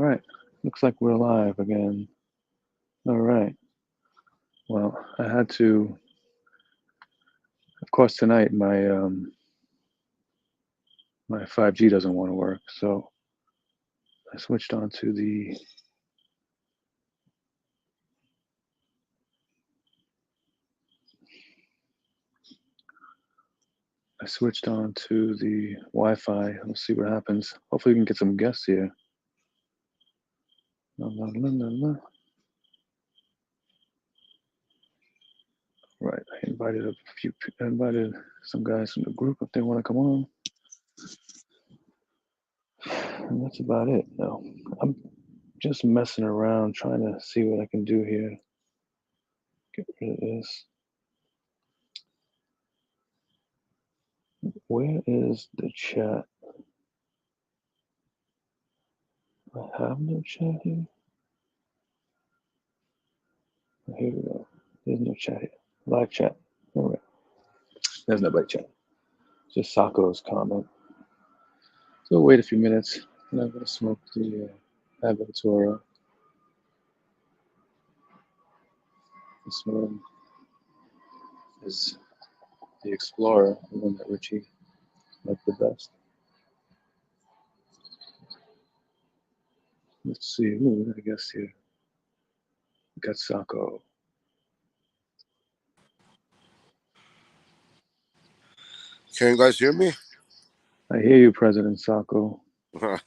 All right. Looks like we're live again. All right. Well, I had to, of course, tonight my 5G doesn't want to work, so I switched on to the Wi-Fi. We'll see what happens. Hopefully, we can get some guests here. La, la, la, la, la. Right. I invited some guys from the group if they want to come on. And that's about it. No, I'm just messing around trying to see what I can do here. Get rid of this. Where is the chat? I have no chat here. Here we go. There's no chat here. Live chat. All right. There's nobody chat. Just Sako's comment. So we'll wait a few minutes, and I'm going to smoke the Aventura. This one is the Explorer, the one that Richie liked the best. Let's see. Ooh, we got a guest here. We got Sako. Can you guys hear me? I hear you, President Sako. All right,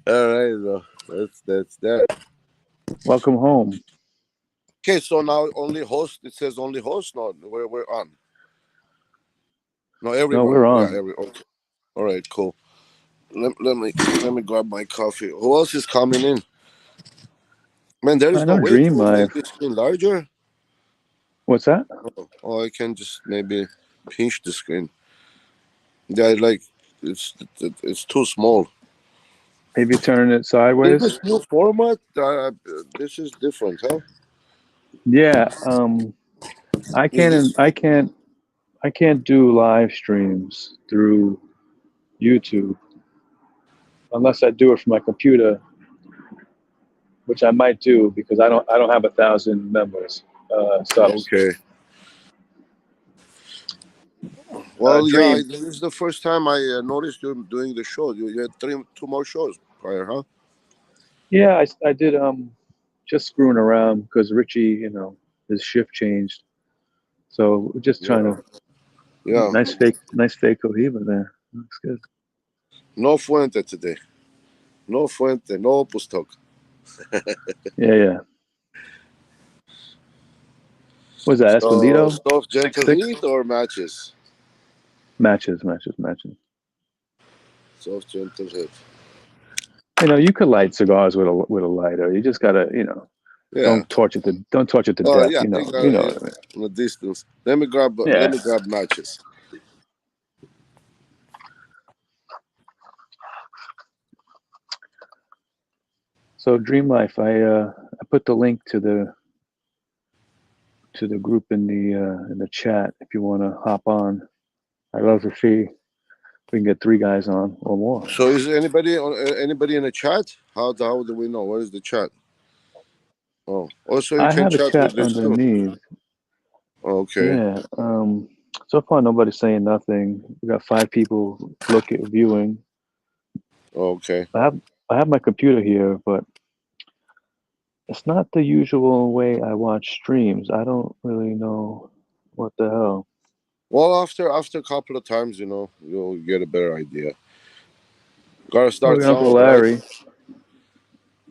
though. That's that. Welcome home. Okay, so now only host. It says only host. No, we're on. No, everyone. No, we're on. Yeah, okay. All right, cool. Let me grab my coffee. Who else is coming in? Man, there is no way to make this screen larger. What's that? Oh, I can just maybe pinch the screen. Yeah, like it's too small. Maybe turn it sideways. This new format. This is different, huh? Yeah. I can't do live streams through YouTube unless I do it from my computer, which I might do because I don't have 1,000 members. Subs. Okay. Well, yeah, this is the first time I noticed you doing the show. You had two more shows prior, huh? Yeah, I did just screwing around because Richie, his shift changed. So we're just trying to. Yeah. Nice fake Cohiba there. Looks good. No fuente today. No fuente. No pustok. Yeah. What's that? Escondido? Soft gentle heat or matches? Matches. Soft gentle heat. You could light cigars with a lighter. You just gotta, don't torch it to death. Yeah, you know what I mean. From a distance. Let me grab matches. So Dream Life, I put the link to the group in the chat if you want to hop on. I'd love to see if we can get 3 guys on or more. So is anybody in the chat? How do we know? Where is the chat? Oh, also you can chat with this underneath. Too. Okay. Yeah. So far nobody's saying nothing. We got 5 people viewing. Okay. I have my computer here, but it's not the usual way I watch streams. I don't really know what the hell. Well, after a couple of times, you'll get a better idea. Gotta start Uncle Larry. Right?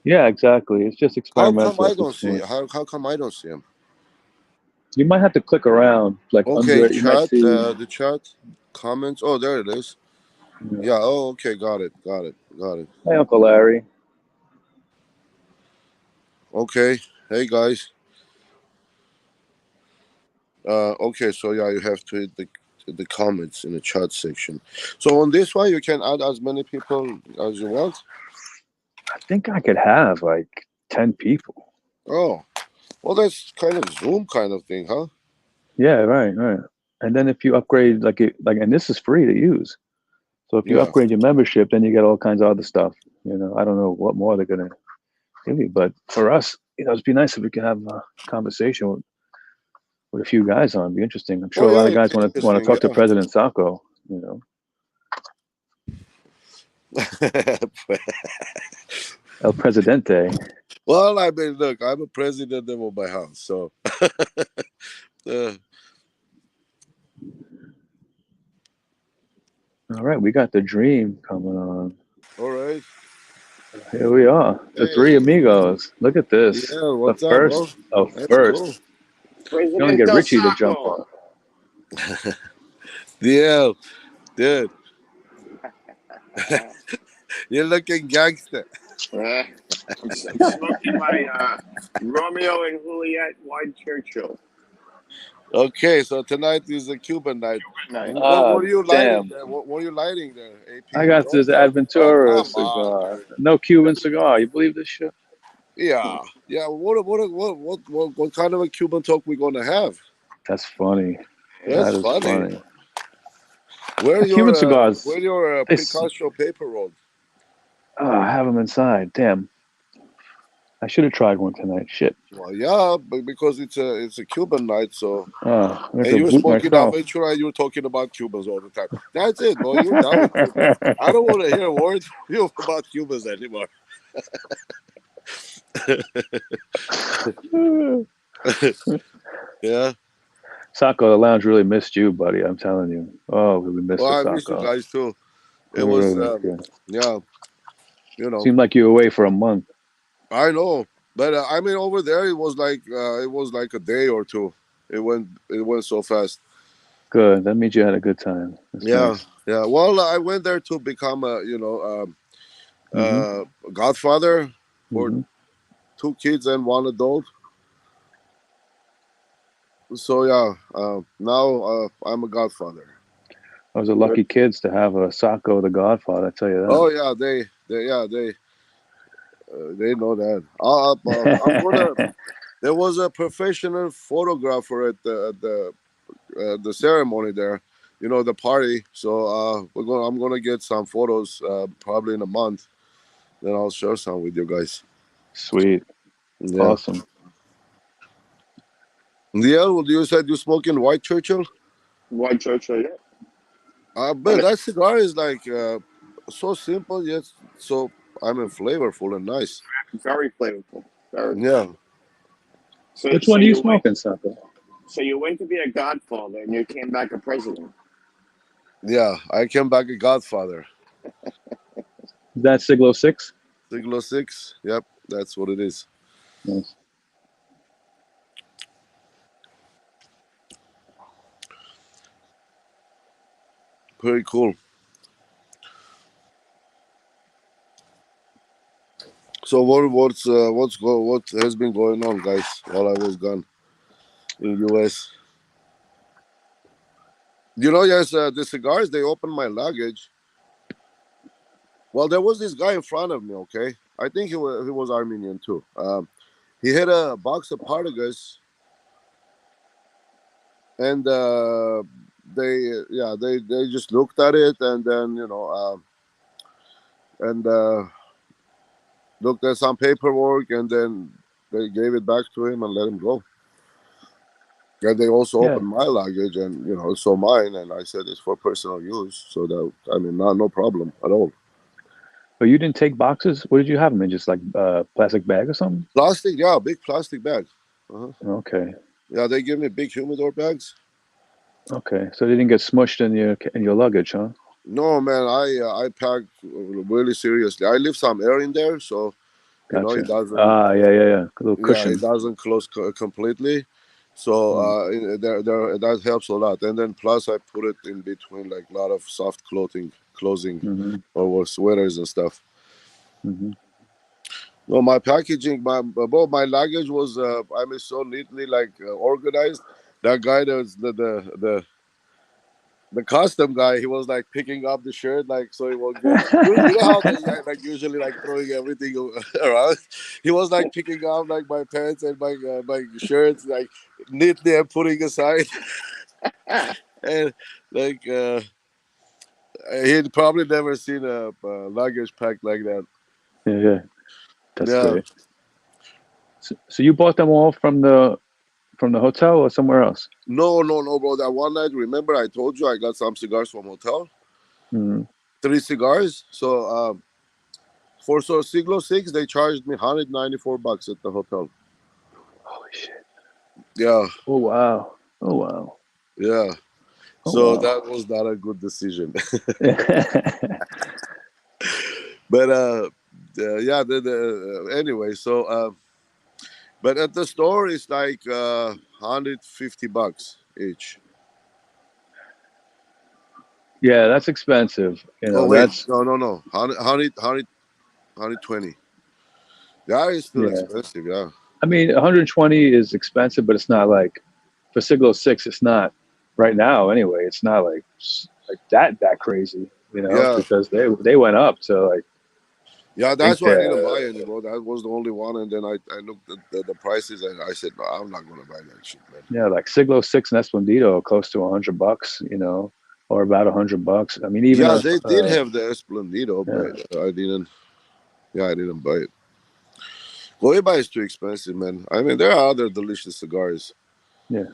Yeah, exactly. It's just experimental. How come I don't see it? How come I don't see him? You might have to click around, like okay, under it. Chat. The chat comments. Oh, there it is. Yeah. Oh, okay. Got it. Hey, Uncle Larry. Okay. Hey, guys. Okay. So yeah, you have to hit the comments in the chat section. So on this one, you can add as many people as you want. I think I could have like 10 people. Oh, well, that's kind of Zoom kind of thing, huh? Yeah, right. And then if you upgrade, and this is free to use. So if you upgrade your membership, then you get all kinds of other stuff. I don't know what more they're gonna give you, but for us, it'd be nice if we could have a conversation with a few guys on. It'd be interesting. I'm sure a lot of guys want to talk to President Sacco. El Presidente. Well, I mean, look, I'm a president of my house, so. All right, we got the dream coming on. All right. Here we are, the three amigos. Look at this. Yeah, what's the first up, of first. You don't get Richie to jump on. Yeah, dude. You're looking gangster. I'm smoking my Romeo and Juliet White Churchill. Okay, so tonight is a Cuban night. What are you lighting there? What are you lighting there? AP? I got this Adventura cigar. No Cuban cigar. You believe this shit? Yeah. What kind of a Cuban talk we gonna have? That's funny. That's funny. Where are your cigars? Where your Picasso paper rolls? Oh, I have them inside. Damn. I should have tried one tonight. Shit. Well, yeah, but because it's a Cuban night, so. And you're smoking Aventura, you're talking about Cubans all the time. That's it, boy. You're done with Cubans. I don't want to hear words from you about Cubans anymore. Yeah. Sacco, the lounge really missed you, buddy. I'm telling you. Oh, we missed the Sacco. I missed you guys too. It was, yeah. Seemed like you were away for a month. I know, but I mean, over there it was like a day or two. It went so fast. Good. That means you had a good time. That's nice. Yeah. Well, I went there to become a godfather for 2 kids and 1 adult. So now I'm a godfather. Those are lucky kids to have a Sacco the Godfather. I tell you that. Oh yeah, they know that. I'm gonna. There was a professional photographer at the ceremony there, the party. So I'm gonna get some photos probably in a month. Then I'll share some with you guys. Sweet. Yeah. Awesome. Yeah, you said you're smoking White Churchill? White Churchill, yeah. But that cigar is like so simple yet so flavorful and nice. Very flavorful. Yeah. So, which one are you smoking, Sacco? So you went to be a godfather and you came back a president. Yeah, I came back a godfather. Is that Siglo 6? Siglo 6. Yep, that's what it is. Nice. Pretty cool. So what has been going on, guys, while I was gone in US? Yes, the cigars, they opened my luggage. Well, there was this guy in front of me, okay? I think he was Armenian too. He had a box of Partagas, and they just looked at it and then looked at some paperwork and then they gave it back to him and let him go. And they also opened my luggage and so mine, and I said it's for personal use, so that no problem at all. But you didn't take boxes? What did you have them in? Just like plastic bag or something? Plastic, yeah, big plastic bag. Okay. Yeah, they give me big humidor bags. Okay, so they didn't get smushed in your luggage, huh? No, man, I packed really seriously. I leave some air in there, so gotcha. It doesn't. Yeah. A little cushion. Yeah, it doesn't close completely, so that helps a lot. And then plus I put it in between like a lot of soft clothing or sweaters and stuff. No, my packaging, my luggage was so neatly organized. That guy, the custom guy, he was like picking up the shirt so he won't get. You know how they usually throwing everything around. He was picking up my pants and my shirts neatly and putting aside, and He'd probably never seen a luggage packed like that. Yeah, that's Yeah. great. So you bought them all from the hotel or somewhere else? No, bro. That one night, remember I told you I got some cigars from hotel? Mm. 3 cigars. So for Siglo 6, they charged me $194 at the hotel. Holy shit! Yeah. Oh wow! Oh wow! Yeah. Oh So wow! that was not a good decision. But yeah, anyway, so but at the store it's like $150 each. Yeah, that's expensive. You Oh know, wait, that's no, 120. Yeah, it's still yeah. expensive. Yeah. I mean, 120 is expensive, but it's not like for Siglo 6. It's not right now anyway. It's not like that crazy. You know, Yeah. because they went up to like Yeah, I think that's why I didn't buy any, bro. That was the only one, and then I looked at the prices and I said, no, I'm not gonna buy that shit, man. yeah, like Siglo 6 and Esplendito are close to $100. You know, or about $100. I mean, even Yeah, they did have the Esplendido, yeah. but I didn't. Yeah, I didn't buy it. Cohiba is too expensive, man. I mean, there are other delicious cigars. Yeah.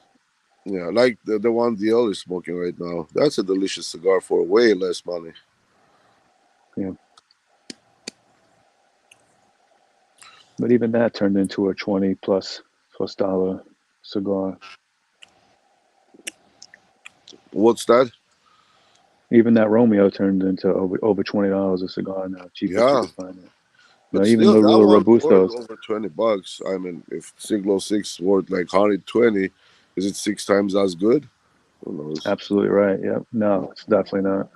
Yeah, like the one DL is smoking right now. That's a delicious cigar for way less money. Yeah. But even that turned into a 20 plus dollar cigar. What's that? Even that Romeo turned into over $20 a cigar now, cheapest you Yeah, could find it. You but know, even still, the that little one's worth Robustos. over $20. I mean, if Siglo 6 worth like 120, is it 6 times as good? Who knows? Absolutely right. Yep. No, it's definitely not.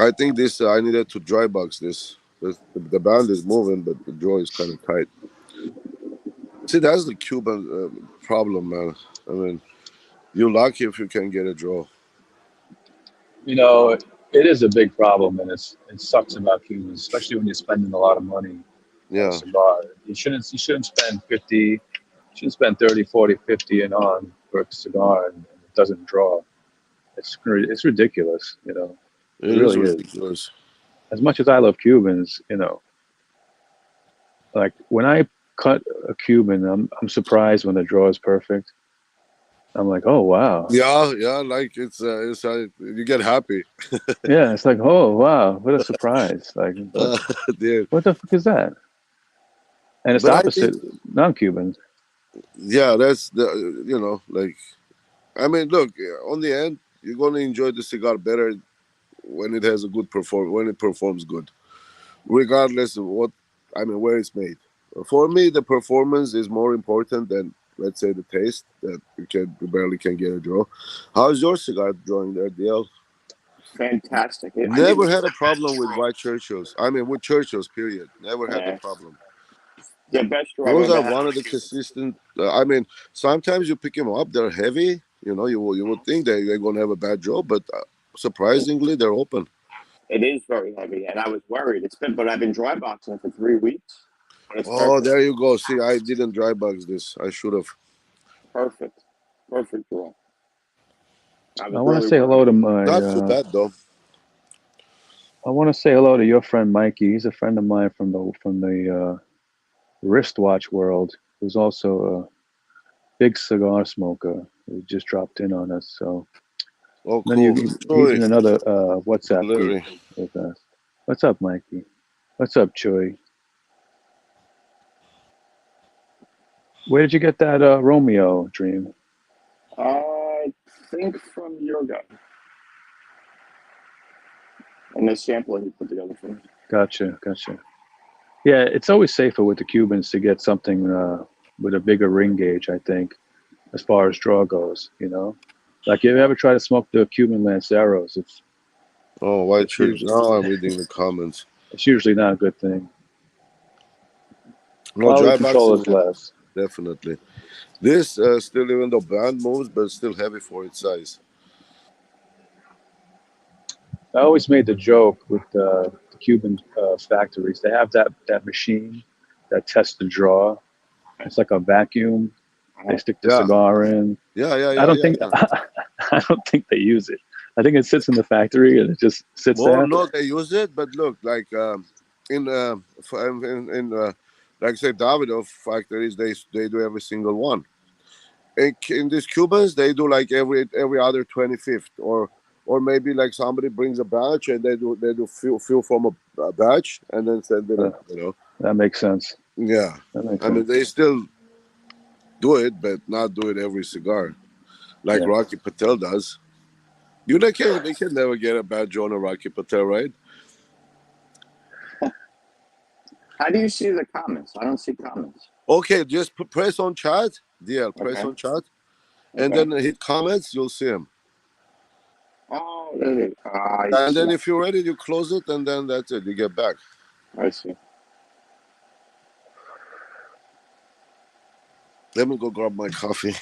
I think this. I needed to dry box this. The band is moving, but the draw is kind of tight. See, that's the Cuban problem, man. I mean, you're lucky if you can get a draw. You know, it is a big problem, and it sucks about Cubans, especially when you're spending a lot of money on a Yeah, cigar. You shouldn't spend 50, you shouldn't spend 30, 40, 50 and on for a cigar and it doesn't draw. It's ridiculous, you know. It it is really is. ridiculous. As much as I love Cubans, you know, like when I cut a Cuban, I'm surprised when the draw is perfect. I'm like, oh wow. Yeah, like it's you get happy. Yeah, it's like, oh wow, what a surprise. Like Dude. what the fuck is that? And it's the But I think, opposite, non-Cubans. yeah, that's the like I mean, look, on the end, you're gonna enjoy the cigar better when it has a good when it performs good, regardless of what I mean, where it's made. For me, the performance is more important than, let's say, the taste that you barely can get a draw. How's your cigar drawing there, DL? Fantastic. I Never didn't had a expect that problem with draw. white Churchills. I mean, with Churchills, period. Never had a Yeah. problem. The best draw I've Those ever are had one on of a the Cuban. consistent. I mean, sometimes you pick them up; they're heavy. You would think they're going to have a bad draw, but surprisingly, they're open. It is very heavy, and I was worried. But I've been dry boxing for 3 weeks, but it's Oh, perfect. there you go. See, I didn't dry box this. I should have. Perfect. Perfect draw. I I was want to really say worried. hello to my. Not too bad though. I want to say hello to your friend Mikey. He's a friend of mine from the wristwatch world. Who's also a big cigar smoker. He just dropped in on us. So Oh, then cool. he's Sorry, in another WhatsApp group Larry. with us. What's up, Mikey? What's up, Choi? Where did you get that Romeo Dream? I think from your guy. And the sampler he put together for me. Gotcha. Yeah, it's always safer with the Cubans to get something with a bigger ring gauge, I think, as far as draw goes, you know? Like, you ever try to smoke the Cuban Lanceros, Oh, white it's church. usually, Now I'm reading the comments. it's usually not a good thing. No, Quality dry control boxing is less. definitely. This still, even though band moves, but still heavy for its size. I always made the joke with the Cuban factories. They have that machine that tests the draw. It's like a vacuum. They stick the Yeah, cigar in. yeah, yeah, I yeah, don't yeah, think yeah. I I don't think they use it. I think it sits in the factory and it just sits Well, there. no, they use it, but look, like in like say Davidoff factories, they do every single one. In these Cubans, they do like every other 25th, or maybe like somebody brings a batch and they do fill from a batch and then send it. That makes sense. Yeah, That makes I mean sense. they still do it, but not do it every cigar, like Yeah. Rocky Patel does. They can never get a badge on a Rocky Patel, right? How do you see the comments? I don't see comments. Okay, just press on chat, DL, press Okay. on chat, and Okay. then hit comments. You'll see them. Oh, there it is. I And see. then if you're ready, you close it, and then that's it. You get back. I see. Let me go grab my coffee.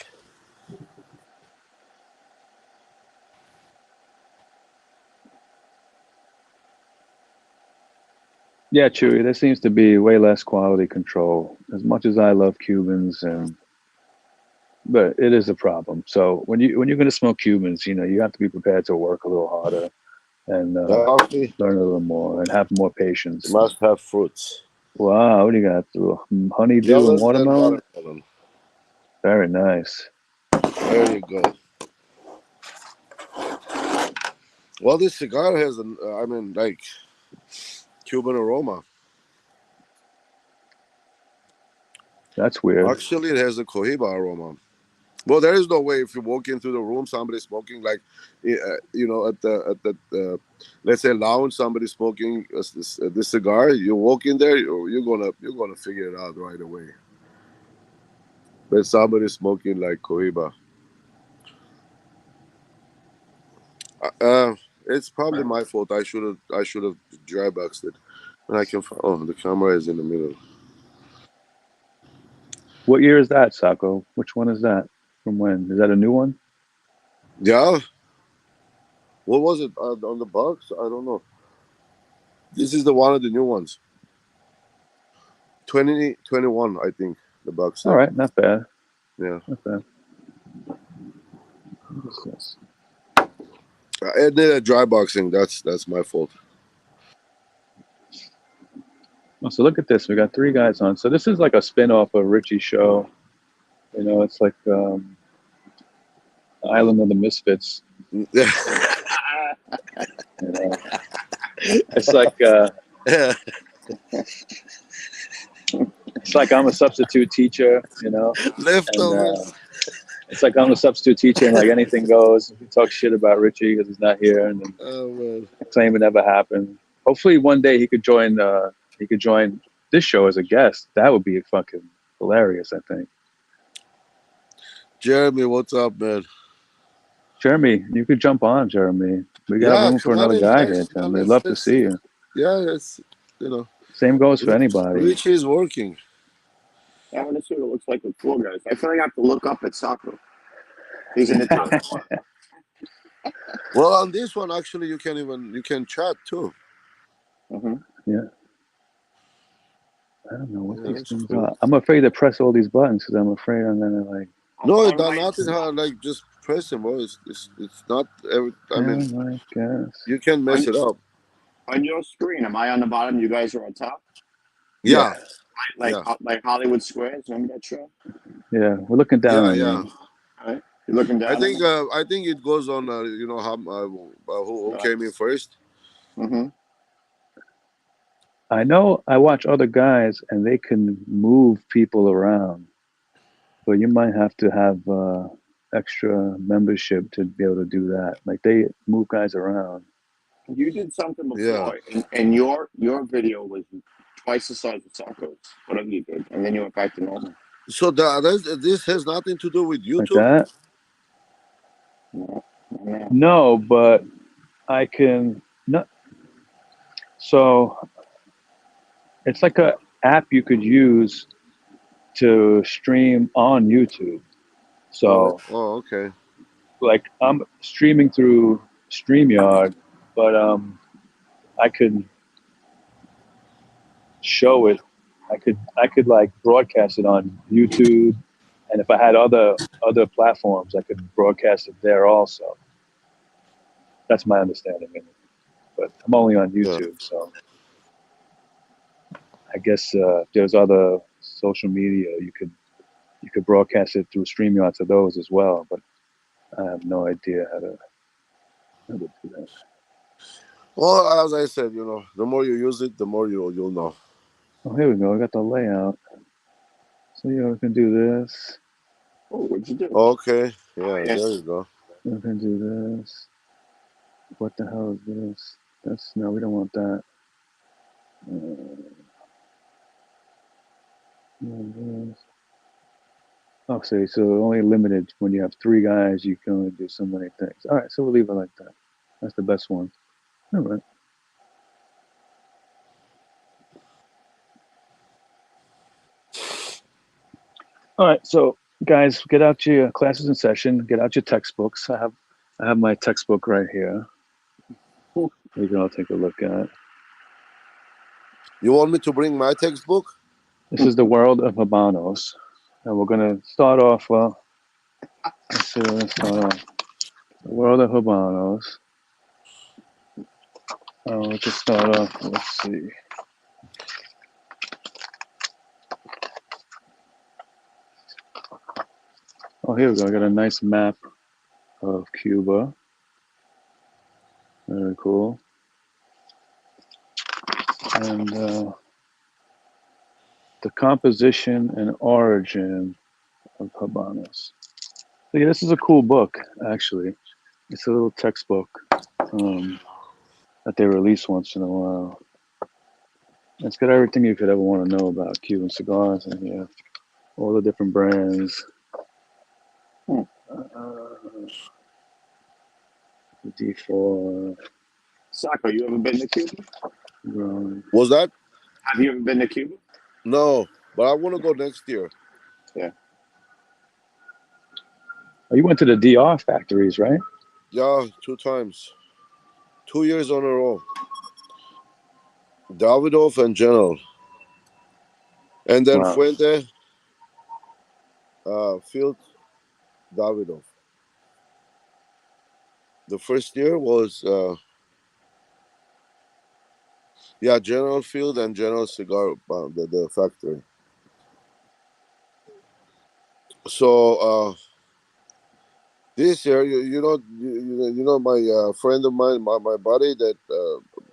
Yeah, Chewy, there seems to be way less quality control. As much as I love Cubans, but it is a problem. So when you're going to smoke Cubans, you have to be prepared to work a little harder and Coffee learn a little more and have more patience. must have fruits. Wow, what do you got? A little honeydew and Melon and watermelon? watermelon. Very nice. There you go. Well, this cigar has like Cuban aroma. That's weird. Actually, it has a Cohiba aroma. Well, there is no way if you walk into the room, somebody's smoking like, at the let's say lounge, somebody's smoking this cigar. You walk in there, you're gonna figure it out right away. But somebody's smoking like Cohiba. It's probably my fault. I should have dry boxed it. And I can. Oh, the camera is in the middle. What year is that, Sako? Which one is that? From when? Is that a new one? Yeah. What was it on the box? I don't know. This is the one of the new ones. 2021, I think. The box. All right, not bad. Yeah. Not bad. What is this? I did a dry boxing. That's my fault. Oh, so look at this. We got 3 guys on. So this is like a spin-off of Richie's show. It's like Island of the Misfits. It's like it's like I'm a substitute teacher. Leftovers. It's like I'm a substitute teacher, and like anything goes. We talk shit about Richie because he's not here, and then Oh man. claim it never happened. Hopefully, one day he could join. He could join this show as a guest. That would be fucking hilarious. I think. Jeremy, what's up, man? Jeremy, you could jump on, Jeremy. We got Yeah, room for come on another in, guy here, guys. Jeremy. I'd love to see you. Yeah, it's you know. Same goes for anybody. Rich is working. I want to see what it looks like with 4 guys. I feel like I have to look up at Sako. He's in the top corner. Well, on this one, actually, you can chat too. Mm-hmm. Yeah. I don't know what these That's things cool. are. I'm afraid to press all these buttons because I'm afraid I'm gonna like. No, it's nothing hard. Like just press them. Well, it's not every. I mean, I guess. you can mess it up. On your screen, am I on the bottom? You guys are on top? Yeah. Like Hollywood Squares, remember that show? Yeah, we're looking down on Yeah. you. All right. You're looking down. I think it goes on. How who came in first? Mm-hmm. I know I watch other guys and they can move people around, but you might have to have extra membership to be able to do that. Like they move guys around. You did something before, and your video was twice the size of Sako's, whatever you did, and then you went back to normal. So this has nothing to do with YouTube. Like that? No, but I can. No. So it's like a app you could use to stream on YouTube. So, okay. like I'm streaming through StreamYard, but I could show it. I could like broadcast it on YouTube And if I had other platforms, I could broadcast it there also. That's my understanding. But I'm only on Yeah. YouTube, so I guess if there's other social media, you could broadcast it through StreamYard to those as well. But I have no idea how to do that. Well, as I said, the more you use it, the more you'll know. Oh, here we go. I got the layout. So we can do this. Oh, what'd you do? Okay. Yeah, Oh, yes. there you go. We can do this. What the hell is this? No, we don't want that. Oh, so only limited when you have 3 guys, you can only do so many things. All right, so we'll leave it like that. That's the best one. All right. All right, so guys, get out your classes in session. Get out your textbooks. I have my textbook right here. You can all take a look at. You want me to bring my textbook? This is the world of Habanos, and we're gonna start off. Well, let's see. Let's start off. The world of Habanos. We'll just start off. Let's see. Oh, here we go. I got a nice map of Cuba. Very cool. And the composition and origin of Habanos. So yeah, this is a cool book, actually. It's a little textbook that they release once in a while. It's got everything you could ever want to know about Cuban cigars in here. All the different brands. The D4. Sacco, you ever been to Cuba? Was that? Have you ever been to Cuba? No, but I want to go next year. Yeah. Oh, you went to the DR factories, right? Yeah, 2 times. 2 years on a row. Davidoff and General. And then Wow. Fuente, Field, Davidoff. The first year was, General Field and General Cigar, the factory. So this year, my friend of mine, my buddy that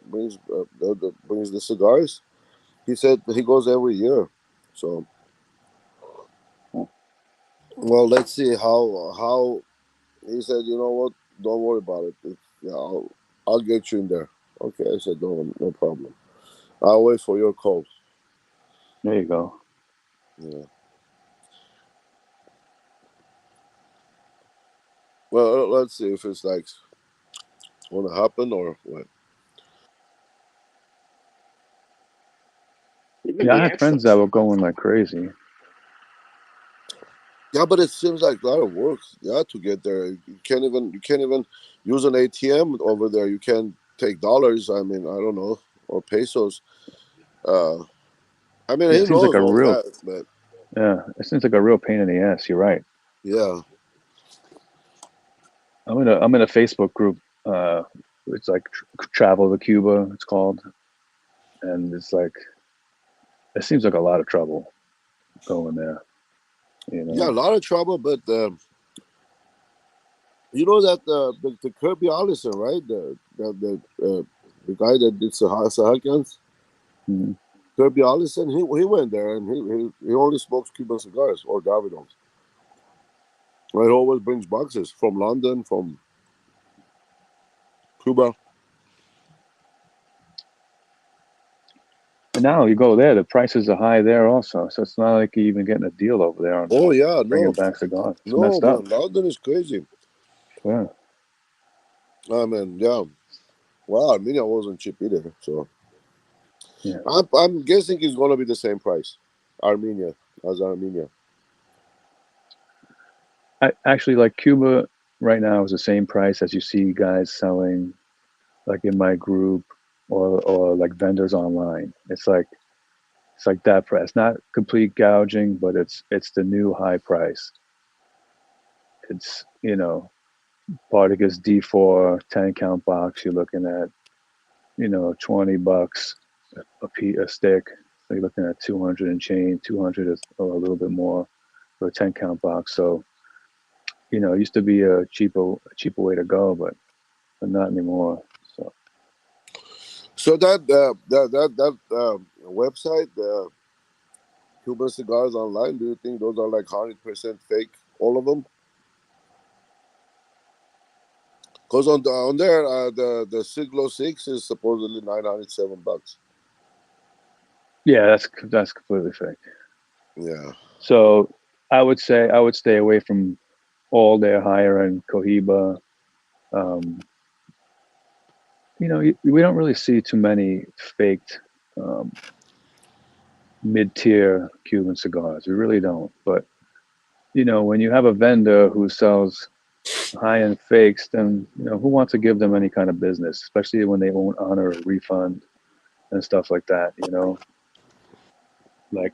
brings the cigars. He said he goes every year. So, well, let's see how. He said, you know what? Don't worry about it. I'll get you in there. Okay, I said no problem. I'll wait for your call. There you go. Yeah. Well, let's see if it's like gonna happen or what. Yeah, I had friends that were going like crazy. Yeah, but it seems like a lot of work. Yeah, to get there, you can't even use an ATM over there. You can't take dollars. I mean, I don't know, or pesos. I mean, Yeah, he it seems like knows a all real. that, but Yeah, it seems like a real pain in the ass. You're right. yeah. I'm in a Facebook group. It's like Travel to Cuba. It's called, and it's like it seems like a lot of trouble going there. Yeah, a lot of trouble, but you know that the Kirby Allison, right? The guy that did Sahakans, Mm-hmm. Kirby Allison, he went there and he only smokes Cuban cigars or Davidoff. He always brings boxes from London, from Cuba. And now you go there, the prices are high there also. So it's not like you're even getting a deal over there on Oh yeah, bringing no, back cigars. It's no, messed up. man, London is crazy. Yeah. I mean, yeah. Well, Armenia wasn't cheap either, so Yeah. I'm guessing it's gonna be the same price, Armenia as Armenia. I actually like Cuba right now is the same price as you see guys selling like in my group or like vendors online. It's like It's like that price, not complete gouging, but it's the new high price. It's Partagas D4 10 count box. You're looking at $20 a stick. So you're looking at 200 and change. 200 is or a little bit more for a 10 count box. So it used to be a cheaper way to go, but not anymore. So that website, the Cuban Cigars Online, do you think those are like 100% fake, all of them? Because on there, the Siglo 6 is supposedly $907. Yeah, that's completely fake. Yeah. So I would stay away from all their higher end Cohiba. We don't really see too many faked mid-tier Cuban cigars. We really don't. But when you have a vendor who sells high-end fakes, then who wants to give them any kind of business, especially when they won't honor a refund and stuff like that. Like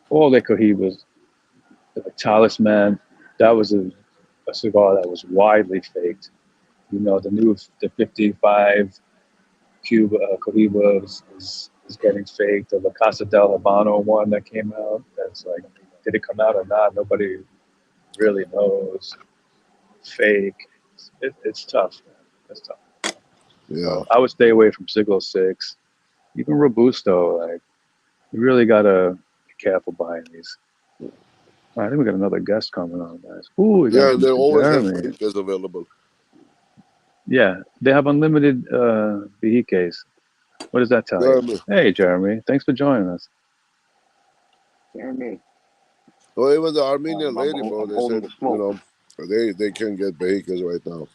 all their Cohibas, like Talisman, that was a cigar that was widely faked. The 55 Cuba Cohiba is getting faked. The La Casa del Habano one that came out, that's like, did it come out or not? Nobody really knows. Fake. It's tough, man. It's tough. Yeah. So I would stay away from Siglo 6. Even Robusto, like, you really gotta be careful buying these. All right, I think we got another guest coming on, guys. Ooh, we got They Mr. always have Jeremy. Vehikas available. Yeah, they have unlimited vehicles. What does that tell Jeremy. you? Hey, Jeremy, thanks for joining us. Jeremy. Well, even the Armenian lady, I'm bro, they holding said, the smoke. they can get Vehikas right now.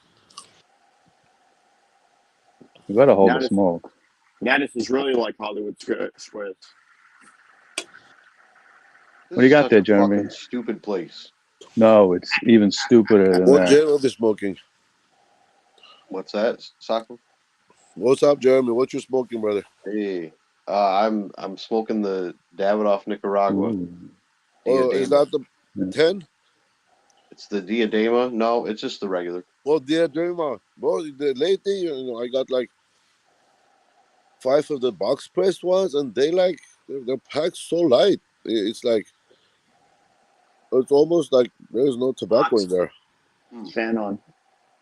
You better hold Now the smoke. this is really like Hollywood Squares. What do you got there, Jeremy? Fucking stupid place. No, it's even stupider than What that. Jeremy be smoking? What's that, Sako? What's up, Jeremy? What you smoking, brother? Hey, I'm smoking the Davidoff Nicaragua. Ooh. Oh, is that the Yeah. 10? It's the Diadema. No, it's just the regular. Well, Diadema. Bro, lately, I got like 5 of the box pressed ones, and they're packed so light. It's like, it's almost like there's no tobacco in there. Fan on.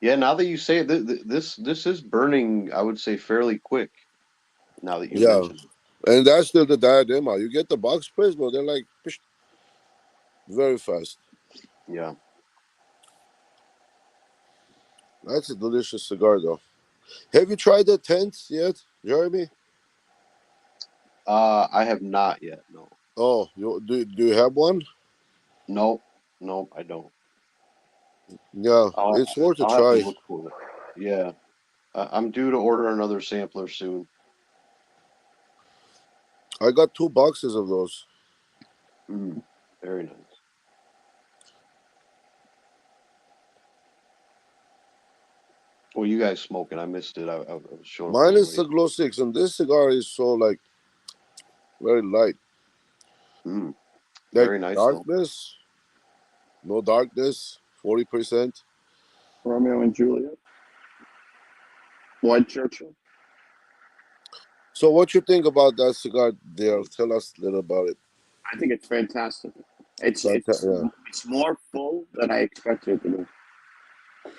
Yeah, now that you say it, this is burning, I would say, fairly quick. Now that you Yeah. mention it. And that's still the Diadema. You get the box press, but they're like very fast. Yeah. That's a delicious cigar, though. Have you tried the 10s yet, Jeremy? I have not yet. No. Oh, do you have one? Nope, I don't. Yeah, I'll it's worth a I'll have to try. look for it. Yeah, I'm due to order another sampler soon. I got 2 boxes of those. Very nice. Well, you guys smoking? I missed it. I was showing up. Mine is the Glow 6, and this cigar is so like very light. Like Very nice. Darkness, no darkness, 40%. Romeo and Juliet. Lloyd Churchill. So, what you think about that cigar, Dale? Tell us a little about it. I think it's fantastic. It's Yeah. it's more full than I expected it to be.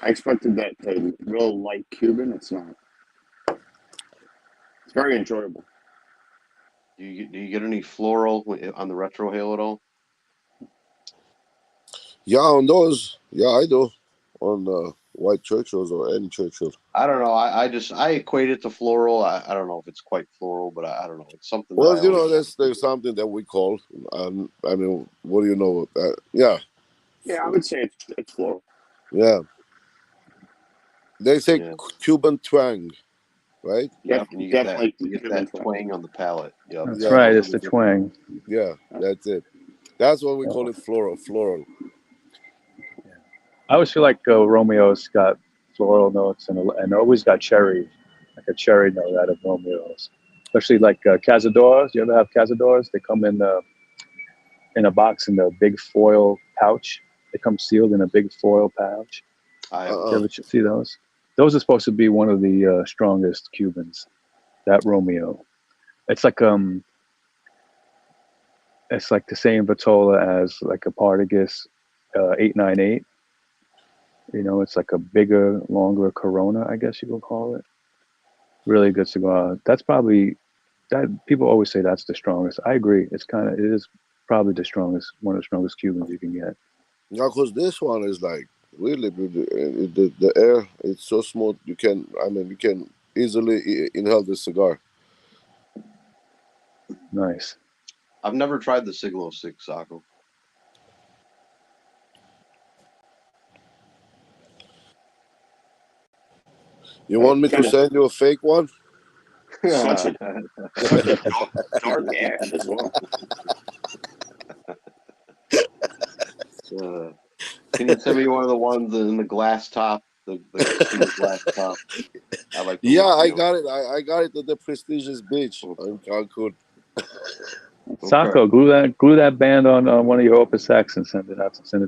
I expected that real light Cuban. It's not. It's very enjoyable. Do you get any floral on the retro hail at all? Yeah, on those. Yeah, I do. On white Churchills or any Churchill. I don't know. I equate it to floral. I don't know if it's quite floral, but I don't know. It's something. Well, there's something that we call. I mean, what do you know? Yeah. Yeah, I would say it's floral. Yeah. They say Cuban twang, right? Yeah, and you get that twang on the palate. Yep. That's right. It's the twang. Yeah, that's it. That's what we call it, floral. I always feel like Romeo's got floral notes and always got cherry, like a cherry note out of Romeo's. especially like Cazadores. You ever have Cazadores? They come in a box in a big foil pouch. They come sealed in a big foil pouch. I You ever see those? Those are supposed to be one of the strongest Cubans. That Romeo. It's like it's like the same Vitola as like a Partagas 898. You know, it's like a bigger, longer Corona, I guess you could call it. Really good cigar. That's probably that people always say that's the strongest. I agree. It is probably the strongest, one of the strongest Cubans you can get. Yeah, because this one is like really the air. It's so smooth. You can, I mean, you can easily inhale the cigar. Nice. I've never tried the Siglo 6, Sako. You want me to send you a fake one? Such a dark ash as well. Can you send me one of the ones in the glass top, the glass top? I like. Yeah, I got it. I got it at the prestigious beach in Cancun. Sako, glue that band on one of your Opus X and send it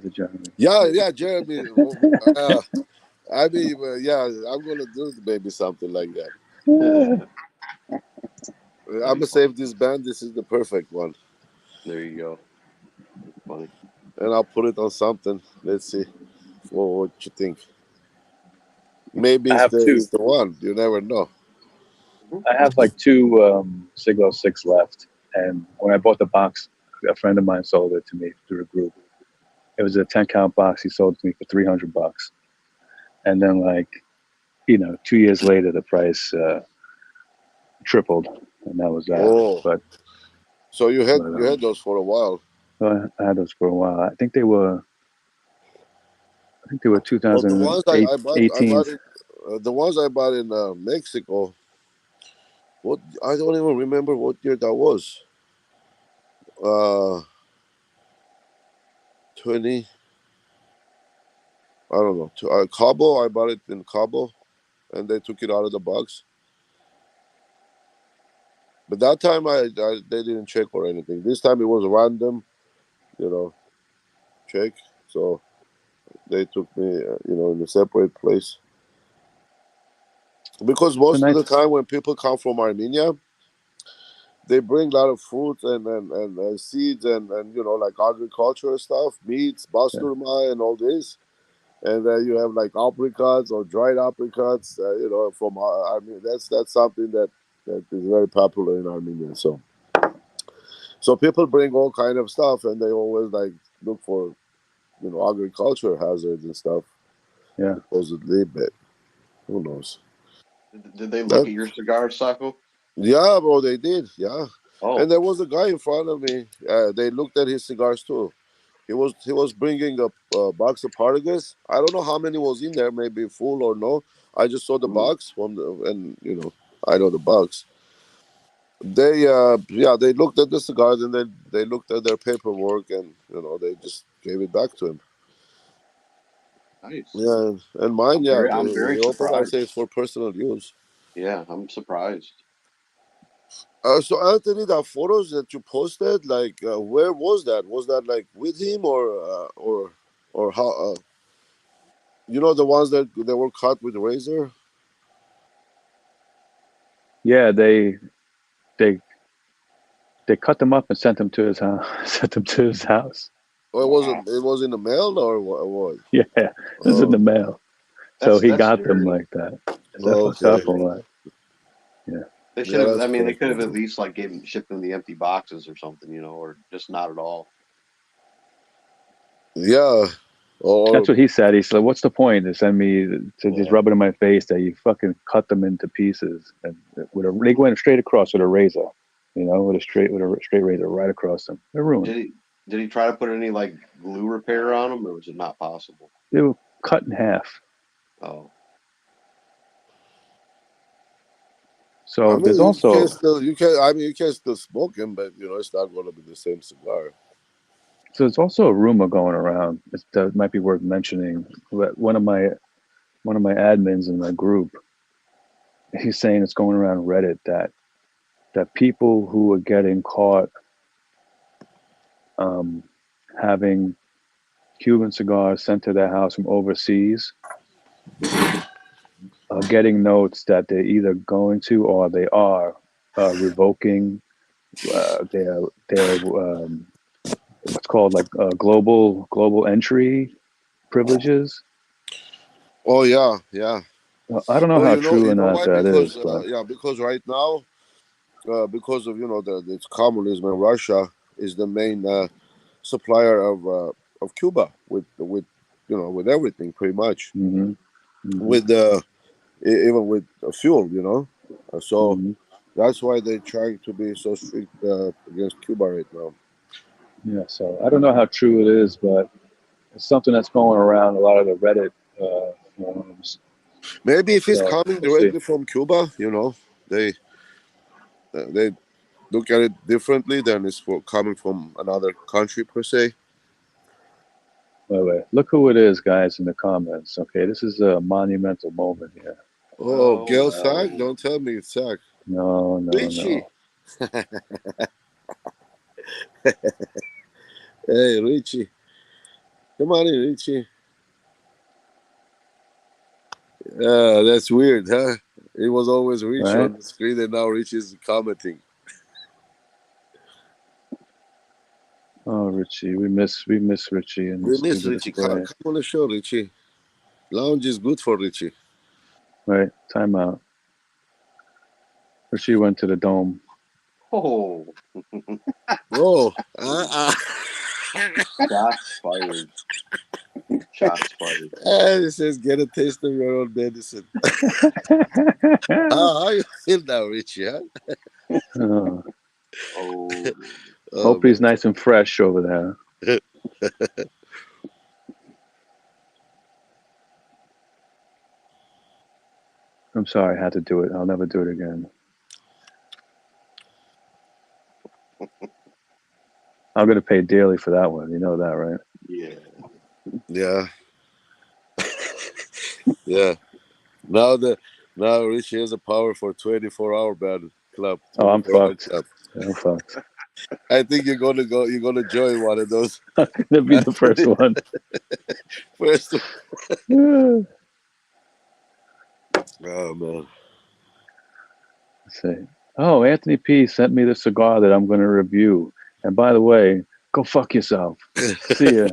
to Jeremy. Yeah, Jeremy. I mean, yeah, I'm gonna do maybe something like that. I'm gonna save this band. This is the perfect one. There you go. That's funny. And I'll put it on something. Let's see what you think. Maybe it's the one. You never know. I have like two Siglo 6 left, and when I bought the box, a friend of mine sold it to me through a group. It was a 10-count box. He sold it to me for $300, and then 2 years later, the price tripled, and that was that. Oh, but so you had those for a while. I had those for a while. I think they were 2018. Well, the ones I bought the ones I bought in Mexico. What, I don't even remember what year that was. 20. I don't know. Cabo. I bought it in Cabo, and they took it out of the box. But that time, they didn't check or anything. This time it was random, check. So they took me, in a separate place. Because most of the time when people come from Armenia, they bring a lot of fruits and seeds and like agricultural stuff, meats, basturma, and all this. And then you have like apricots or dried apricots, from Armenia. That's something that is very popular in Armenia. So people bring all kind of stuff, and they always like look for, agriculture hazards and stuff. Yeah. Supposedly, but who knows? Did they look at your cigar, Sako? Yeah, bro, they did. Yeah. Oh. And there was a guy in front of me. They looked at his cigars too. He was bringing a box of Partagas. I don't know how many was in there, maybe full or no. I just saw the box and I know the box. They they looked at the cigars and then they looked at their paperwork and they just gave it back to him. Nice. Yeah, and mine, I'm very surprised. I say it's for personal use. Yeah, I'm surprised. So Anthony, the photos that you posted, like, where was that? Was that like with him or how? The ones that they were cut with a razor. Yeah, they cut them up and sent them to his house. Sent them to his house. Or it was in the mail or what? Yeah, it was in the mail. So he got them like that. Is that fucked up or what? Yeah. They should have. I mean, they could have at least like shipped them the empty boxes or something, or just not at all. Yeah. That's what he said. He said, "What's the point to send me to just rub it in my face that you fucking cut them into pieces and they went straight across with a razor, with a straight razor right across them. They're ruined." Did he try to put any like glue repair on them, or was it not possible? They were cut in half. Oh. So there's also you can still smoke them, but it's not going to be the same cigar. So there's also a rumor going around that might be worth mentioning. One of my admins in my group, he's saying it's going around Reddit that that people who are getting caught having Cuban cigars sent to their house from overseas are getting notes that they're either going to or they are revoking their what's called like global entry privileges. Oh yeah, yeah. I don't know No, how true you or know not why? that Because is, but yeah, because right now, because of it's communism, and Russia is the main supplier of Cuba with with everything pretty much, hmm hmm with even with fuel, so hmm that's why they're trying to be so strict against Cuba right now. yeah. So I don't know how true it is, but it's something that's going around a lot of the Reddit forums. Maybe if it's So coming we'll see. directly from Cuba, they look at it differently than it's coming from another country per se. Wait. Look who it is, guys, in the comments. Okay, this is a monumental moment here. Oh, Well, Gail Sack? well. Don't tell me it's Sack. No, no, Richie. no. Hey, Richie. Come on in, Richie. That's weird, huh? It was always Richie Right? on the screen, and now Richie's commenting. Oh, Richie, we miss Richie in We this miss Cuba Richie. Come display. on the show, Richie. Lounge is good for Richie. Right? Time out. Richie went to the dome. Oh, Oh, shots fired. Shots fired. it says get a taste of your own medicine. How you feel now, Richie? Huh? Oh, Oh, Oh hope he's man. nice and fresh over there. I'm sorry, I had to do it. I'll never do it again. I'm gonna pay dearly for that one. You know that, right? yeah. Yeah, yeah. Now now Richie has a power for 24-hour band club, Oh, I'm 24-hour fucked. club. I'm fucked. I think you're gonna go. You're gonna join one of those. I'm gonna be the first one. First. Let's Oh man. see. Oh, Anthony P sent me the cigar that I'm going to review. And by the way, go fuck yourself. See ya.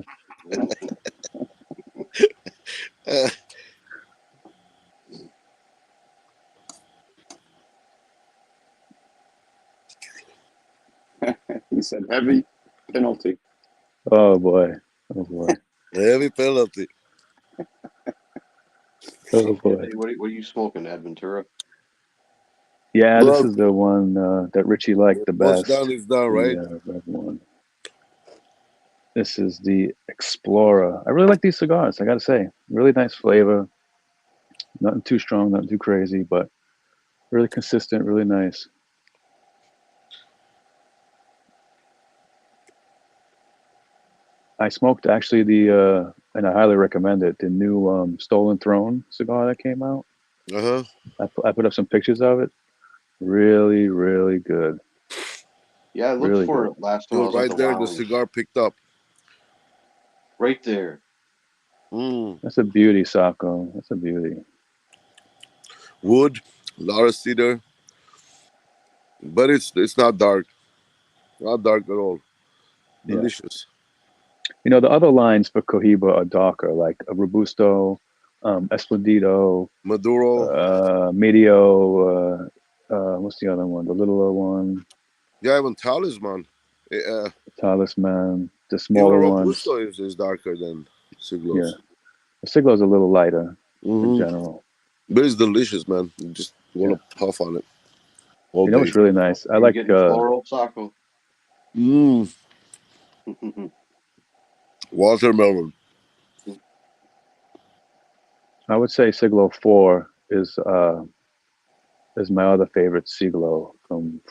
He said heavy penalty. Oh boy. Oh boy. Heavy penalty. Oh boy. Anthony, what are you smoking, Adventura? Yeah, this Well, is the one that Richie liked the what's done best. is done, right? The red one. This is the Explorer. I really like these cigars. I got to say, really nice flavor. Nothing too strong, nothing too crazy, but really consistent, really nice. I smoked actually and I highly recommend it, the new Stolen Throne cigar that came out. Uh huh. I put up some pictures of it. Really, really good. Yeah, I looked Really for good. it last time I So was at right the there, the lounge. cigar picked up. Right there. That's a beauty, Sacco. That's a beauty. Wood, a lot of cedar, but it's not dark. Not dark at all. Yeah. Delicious. You know, the other lines for Cohiba are darker, like a Robusto, Esplendido, Maduro. Medio, what's the other one? The littler one, Yeah, even Talisman. Uh, Talisman, the Even smaller Robusto ones. is darker than Yeah. Siglos. The Siglo's a little lighter in Mm-hmm. general. But it's delicious, man. You just want Yeah. to puff on it all You know day. what's really nice? I Are you like, getting floral, Sacco? Mm, watermelon. I would say Siglo 4 is my other favorite Siglo from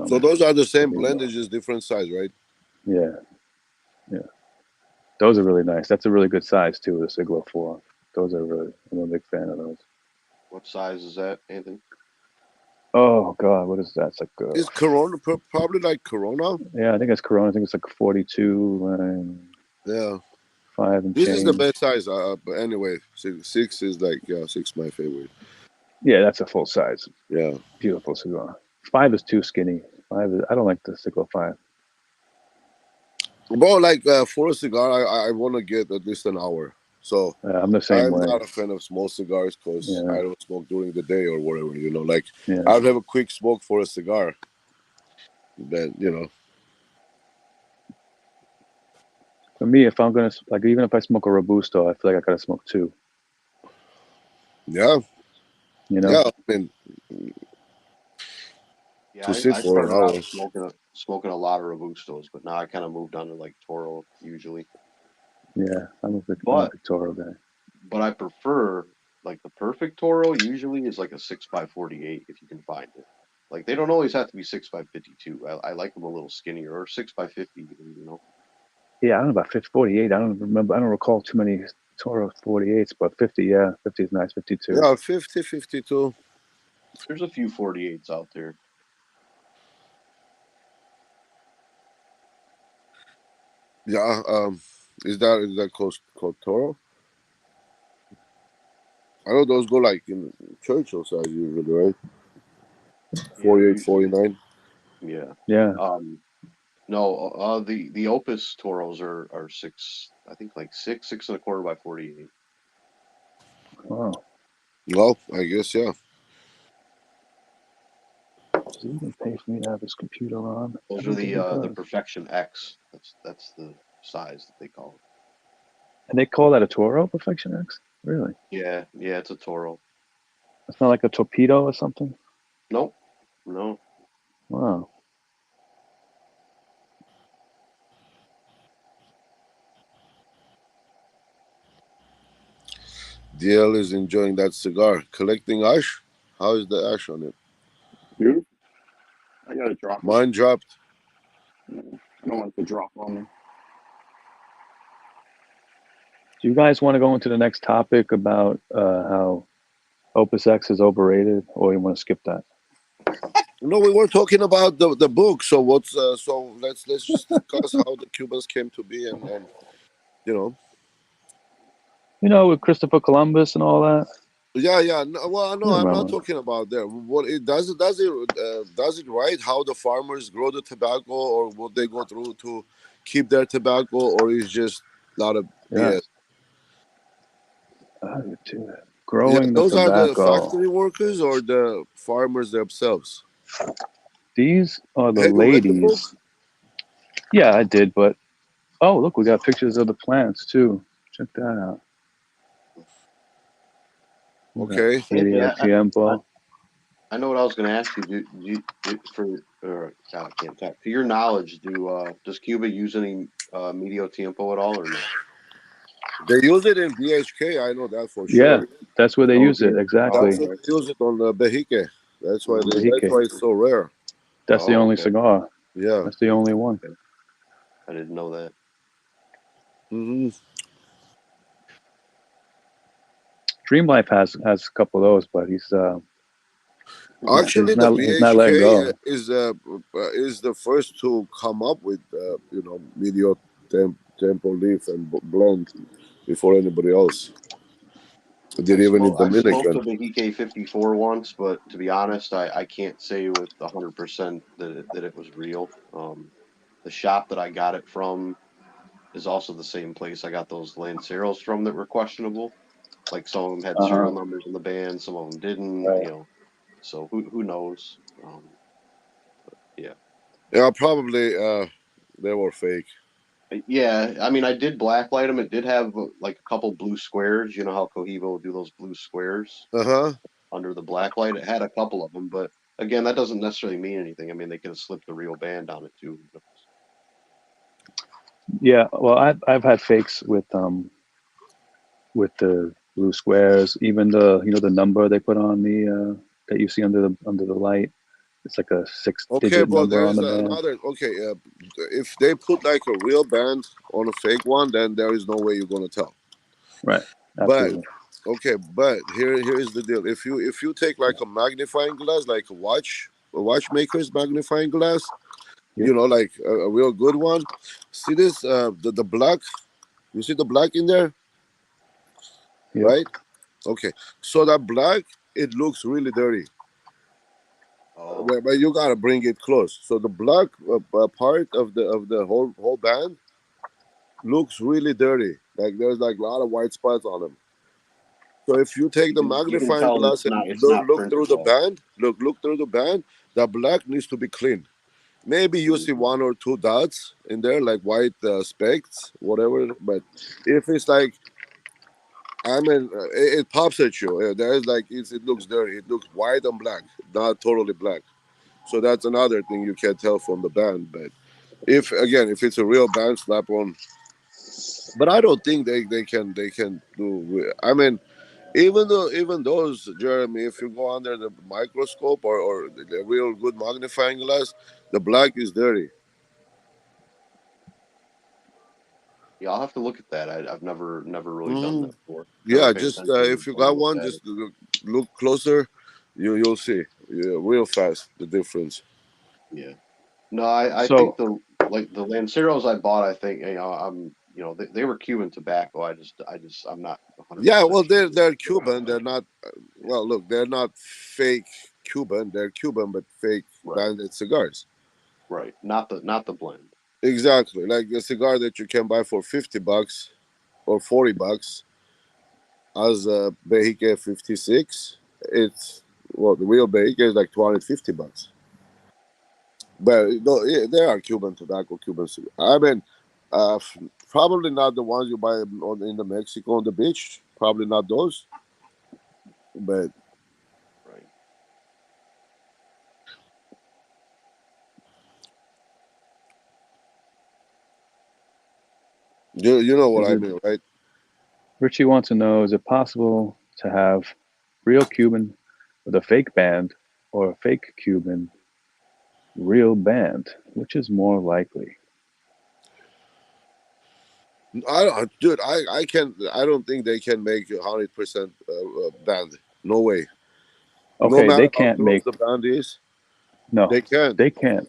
So those are the same blend, Cohiba. it's just different size, right? Yeah. Yeah. Those are really nice. That's a really good size too, the Siglo 4. Those are really, I'm a big fan of those. What size is that, Anthony? Oh God, what is that? It's like Is Corona probably like Corona? yeah, I think it's Corona. I think it's like 42 and Yeah. 5 and This change. is the best size. But anyway, six is like six my favorite. Yeah, that's a full size. Yeah. Beautiful cigar. 5 is too skinny. 5 is, I don't like the Cigar 5. Bro, like for a cigar, I want to get at least an hour. So I'm the same I'm way. not a fan of small cigars because Yeah. I don't smoke during the day or whatever. You know, like Yeah. I'll have a quick smoke for a cigar. Then you know. For me, if I'm gonna like, even if I smoke a Robusto, I feel like I gotta smoke 2. Yeah. You know. Yeah. I mean, Yeah, to sit I for an started out hour. smoking a lot of Robustos, but now I kind of moved on to like Toro usually. Yeah, I'm a big Toro guy. But I prefer like the perfect Toro usually is like a 6x48 if you can find it. Like they don't always have to be 6x52. I like them a little skinnier or 6x50 even, you know. Yeah, I don't know about 48. I don't remember. I don't recall too many Toro 48s, but 50, yeah, 50 is nice. 52. Yeah, 50, 52. There's a few 48s out there. Yeah. Is that called Toro? I know those go like in Churchill size usually, right? 48, 49. Yeah. Yeah. No, the Opus Toros are 6, I think like 6.25 by 48. Wow. Well, I guess yeah. Does he even pay for me to have his computer on? Those are the Perfection X. That's the size that they call it. And they call that a Toro Perfection X? Really? Yeah, it's a Toro. It's not like a torpedo or something? Nope. No. Wow. DL is enjoying that cigar. Collecting ash? How is the ash on it? Beautiful. I got to drop it. Mine dropped. I don't want it to drop on me. Do you guys want to go into the next topic about how Opus X is overrated, or you want to skip that? No, we were talking about the book. So what's so let's just discuss how the Cubans came to be and you know. You know, with Christopher Columbus and all that. Yeah. No, well, no, You I'm not remember? talking about that. What it does it right how the farmers grow the tobacco or what they go through to keep their tobacco, or is just a lot of BS? Yes. Growing the Those are the tobacco. factory workers or the farmers themselves. These are the Have you read the book? ladies. Yeah, I did, but oh, look, we got pictures of the plants too. Check that out. Okay. Yeah, Tiempo. I know what I was going to ask you. God, I can't talk. To your knowledge, does Cuba use any Medio Tiempo at all or no? They use it in BHK. I know that for Yeah, sure. that's where they use it. Exactly. That's what they use it on the Bejique. That's why Bejique. it's so rare. That's the only Okay. cigar. Yeah. That's the only one. I didn't know that. Mm-hmm. Dream Life has a couple of those, but he's Actually, the he's not letting BHK go. is the first to come up with Medio Tempo leaf and blend before anybody else. Did even in I smoked Dominican. a Bejique 54 once, but to be honest, I can't say with 100% that it was real. The shop that I got it from is also the same place I got those Lanceros from that were questionable. Like some of them had serial numbers in the band, some of them didn't. You know, so who knows? Yeah. Yeah, probably they were fake. Yeah, I mean, I did blacklight them. It did have like a couple blue squares. You know how Cohiba will do those blue squares Uh-huh. under the blacklight? It had a couple of them, but again, that doesn't necessarily mean anything. I mean, they could have slipped the real band on it too. Yeah, well, I've had fakes with the blue squares, even the number they put on the that you see under the light. It's like a 6-digit But number there on is the band. another. Okay, if they put like a real band on a fake one, then there is no way you're gonna tell. Right. But Absolutely. Okay, but here is the deal. If you take like a magnifying glass, like a watchmaker's magnifying glass, Yep. like a real good one. See this the black. You see the black in there, Yep. right? Okay, so that black, it looks really dirty. Oh, But you gotta bring it close. So the black part of the whole band looks really dirty. Like there's like a lot of white spots on them. So if you take the You can magnifying tell glass it's and not look printed through the well. band, look through the band, the black needs to be clean. Maybe you see Mhm. one or two dots in there, like white specks, whatever. But if it's like, it pops at you. There's like it looks dirty. It looks white and black, not totally black. So that's another thing you can tell from the band. But if it's a real band, slap on. But I don't think they can do. Even those, Jeremy, if you go under the microscope or the real good magnifying glass, the black is dirty. yeah. I'll have to look at that. I've never really done Hmm. that before. Never Yeah, paid just attention if you or got looked one, at it. just look closer. You'll see, yeah, real fast the difference. Yeah. No, I think So the Lanceros I bought, I think, they were Cuban tobacco. I'm not Yeah, 100% well, sure. they're Cuban. They're not. Well, look, they're not fake Cuban. They're Cuban, but fake Right, banded cigars. right. Not the blend. Exactly, like a cigar that you can buy for $50 or $40 as a Behike 56. It's well, the real Behike is like $250. But no, yeah, there are Cuban tobacco, Cuban cigars. Probably not the ones you buy in the Mexico on the beach. Probably not those. But Right. you know what is I it mean, right? Richie wants to know, is it possible to have real Cuban with a fake band or a fake Cuban real band? Which is more likely? I don't, dude. I can. I don't think they can make 100% band. No way. No Okay, they matter how can't close make the band is, no, they can't. they can't.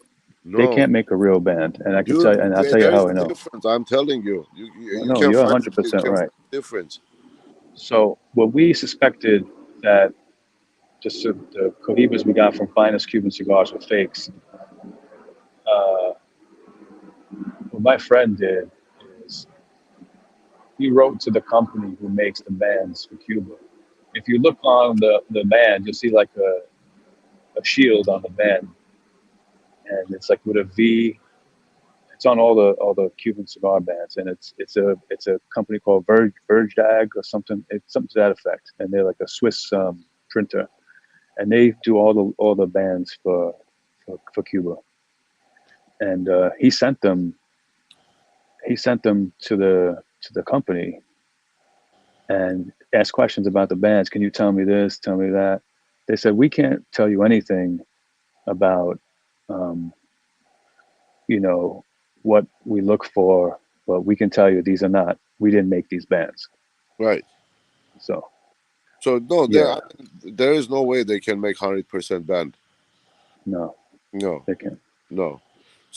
They No, can't make a real band, and I could tell dude. you, and I'll tell you There is how a I know. difference. I'm telling you. You No, can you're find 100% right. the difference. So what we suspected that just the cohibas we got from Finest Cuban Cigars were fakes. What my friend did is he wrote to the company who makes the bands for Cuba. If you look on the band, you'll see like a shield on the band, and it's like with a V. It's on all the Cuban cigar bands, and it's a company called Verdag or something. It's something to that effect, and they're like a Swiss printer, and they do all the bands for Cuba. And he sent them to the company and asked questions about the bands. Can you tell me this? Tell me that? They said we can't tell you anything about um, you know what we look for, but we can tell you these are not. We didn't make these bands. Right. So So no, yeah, there is no way they can make 100% band. no, No, they can't. no.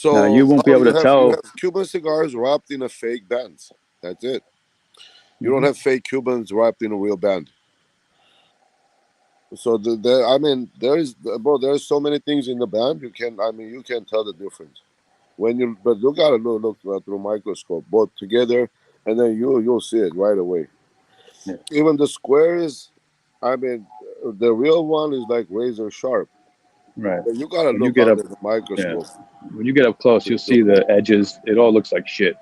Now So you won't be oh, able to you tell. have Cuban cigars wrapped in a fake bands. That's it. You don't Mhm. have fake Cubans wrapped in a real band. So there is, bro. There's so many things in the band. You can tell the difference but you gotta look through microscope both together, and then you'll see it right away. Yeah, Even the squares, I mean, the real one is like razor sharp, right. but you gotta When you look get up, under the yeah, microscope. when you get up close, you'll see the edges. It all looks like shit.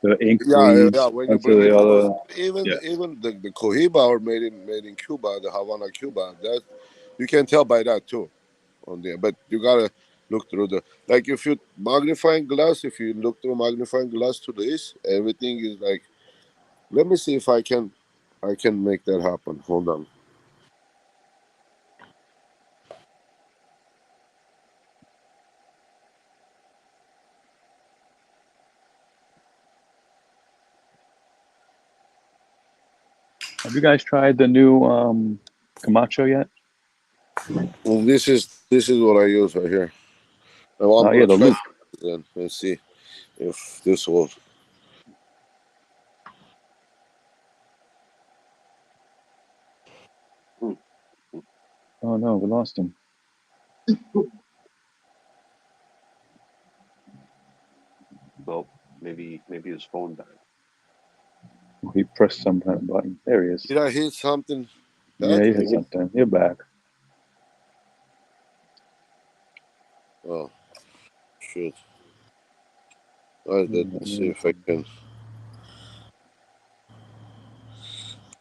The ink Yeah. bleeds When you onto bring it the close, other. even Yeah, even the Cohiba are made in Cuba, the Havana, Cuba. That you can tell by that too on there. But you gotta look through the like if you magnifying glass. If you look through magnifying glass to this, everything is like. Let me see if I can make that happen. Hold on. you guys tried the new Camacho yet? Well, this is what I use right here. Now I'm Oh yeah, gonna the try loop. then and see if this will. Oh no, we lost him. Well, maybe his phone died. He pressed some kind of button. There he is. Did I hit something? Yeah, you hit something. You're back. Oh, shoot. Let's see if I can.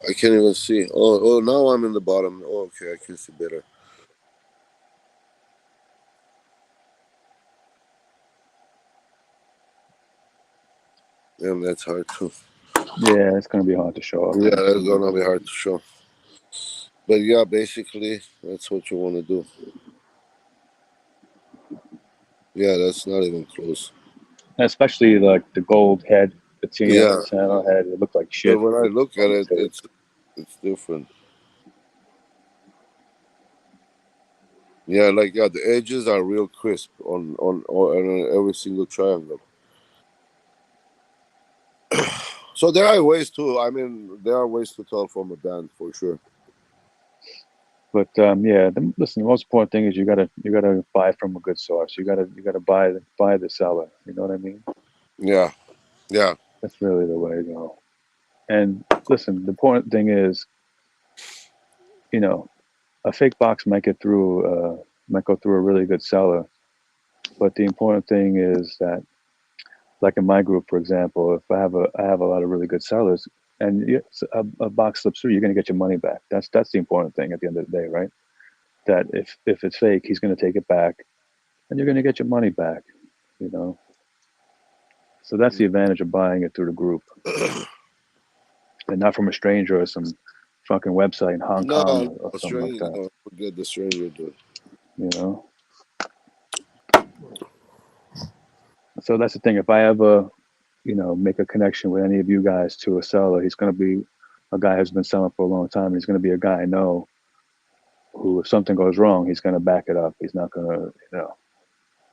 I can't even see. Oh, now I'm in the bottom. Oh, okay, I can see better. Damn, that's hard too. Yeah, it's gonna be hard to show up. Yeah, that's gonna be hard to show. But yeah, basically, that's what you want to do. Yeah, that's not even close. Especially like the gold head, the Yeah, Tiano head. It looked like but shit. when I look at on the it, tape. it's different. Yeah, like the edges are real crisp on every single triangle. So there are ways to. I mean, there are ways to tell from a band for sure. But yeah, listen. The most important thing is you gotta buy from a good source. You gotta buy the seller. You know what I mean? Yeah, yeah. That's really the way to go. And listen, the important thing is, you know, a fake box might go through a really good seller. But the important thing is that, like in my group, for example, if I have a lot of really good sellers, and a box slips through, you're gonna get your money back. That's the important thing at the end of the day, right? That if it's fake, he's gonna take it back, and you're gonna get your money back. You know. So that's the advantage of buying it through the group, and not from a stranger or some fucking website in Hong Kong No, or something like stranger. that. No, forget the stranger. Dude. You know. So that's the thing. If I ever, make a connection with any of you guys to a seller, he's going to be a guy who's been selling for a long time. He's going to be a guy I know who, if something goes wrong, he's going to back it up. He's not going to,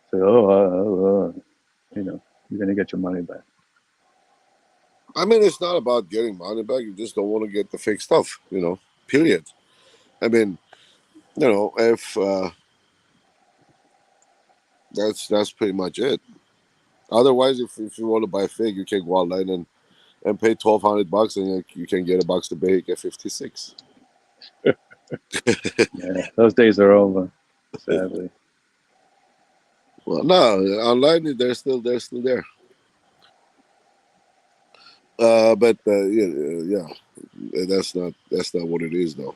say, you're going to get your money back. I mean, it's not about getting money back. You just don't want to get the fake stuff. Period. I mean, if that's pretty much it. Otherwise, if you want to buy fake, you can go online and pay $1,200 and you can get a box to bake at 56. Yeah, those days are over, sadly. Well, no, online they're still there. But yeah, that's not what it is though.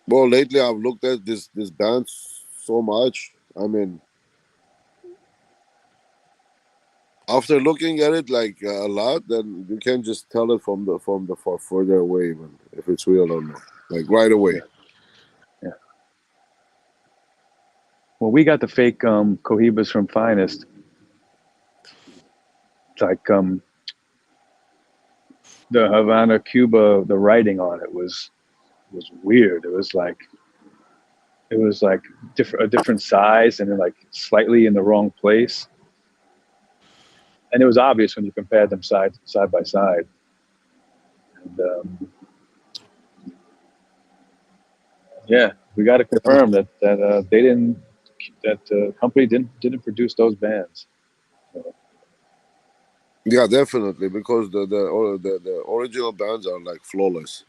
Well, lately I've looked at this band so much. I mean, after looking at it like a lot, then you can just tell it from the far further away, even if it's real or not, like right away. Yeah. Well, we got the fake Cohibas from Finest. It's like the Havana, Cuba. The writing on it was weird. It was like a different size and then like slightly in the wrong place. And it was obvious when you compared them side by side. And yeah, we got to confirm that they didn't, that the company didn't produce those bands. So, Yeah, definitely, because the original bands are like flawless.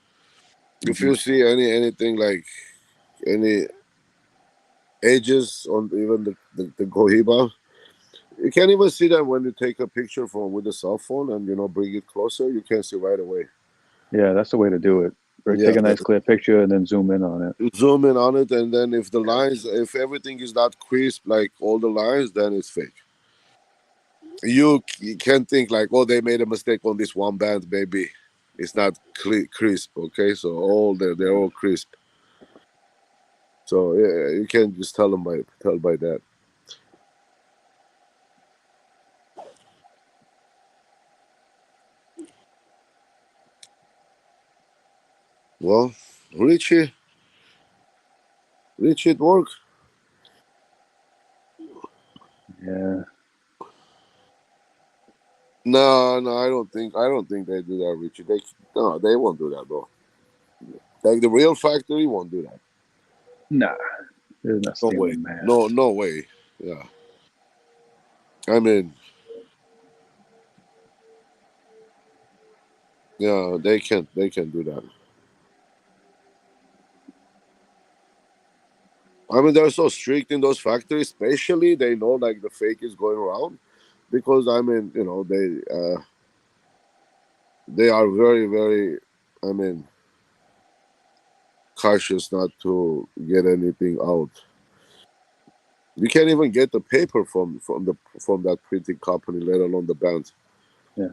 If you see anything like any edges on even the Cohiba, you can't even see them when you take a picture from with a cell phone and bring it closer. You can see right away. yeah, that's the way to do it. Or Yeah, take a nice clear picture and then zoom in on it. you zoom in on it, and then if everything is not crisp, like all the lines, then it's fake. You can't think like, oh, they made a mistake on this one band, baby. It's not crisp, okay? So they're all crisp. So yeah, you can just tell by that. Well, Richie, it work. Yeah. No, I don't think they do that, Richie. They won't do that, bro. Like the real factory won't do that. Nah. There's no No way. stealing mass. No way. Yeah. I mean, yeah, they can't do that. I mean, they're so strict in those factories, especially they know like the fake is going around, because I mean, you know, they are very, very, I mean, cautious not to get anything out. You can't even get the paper from that printing company, let alone the band. Yeah.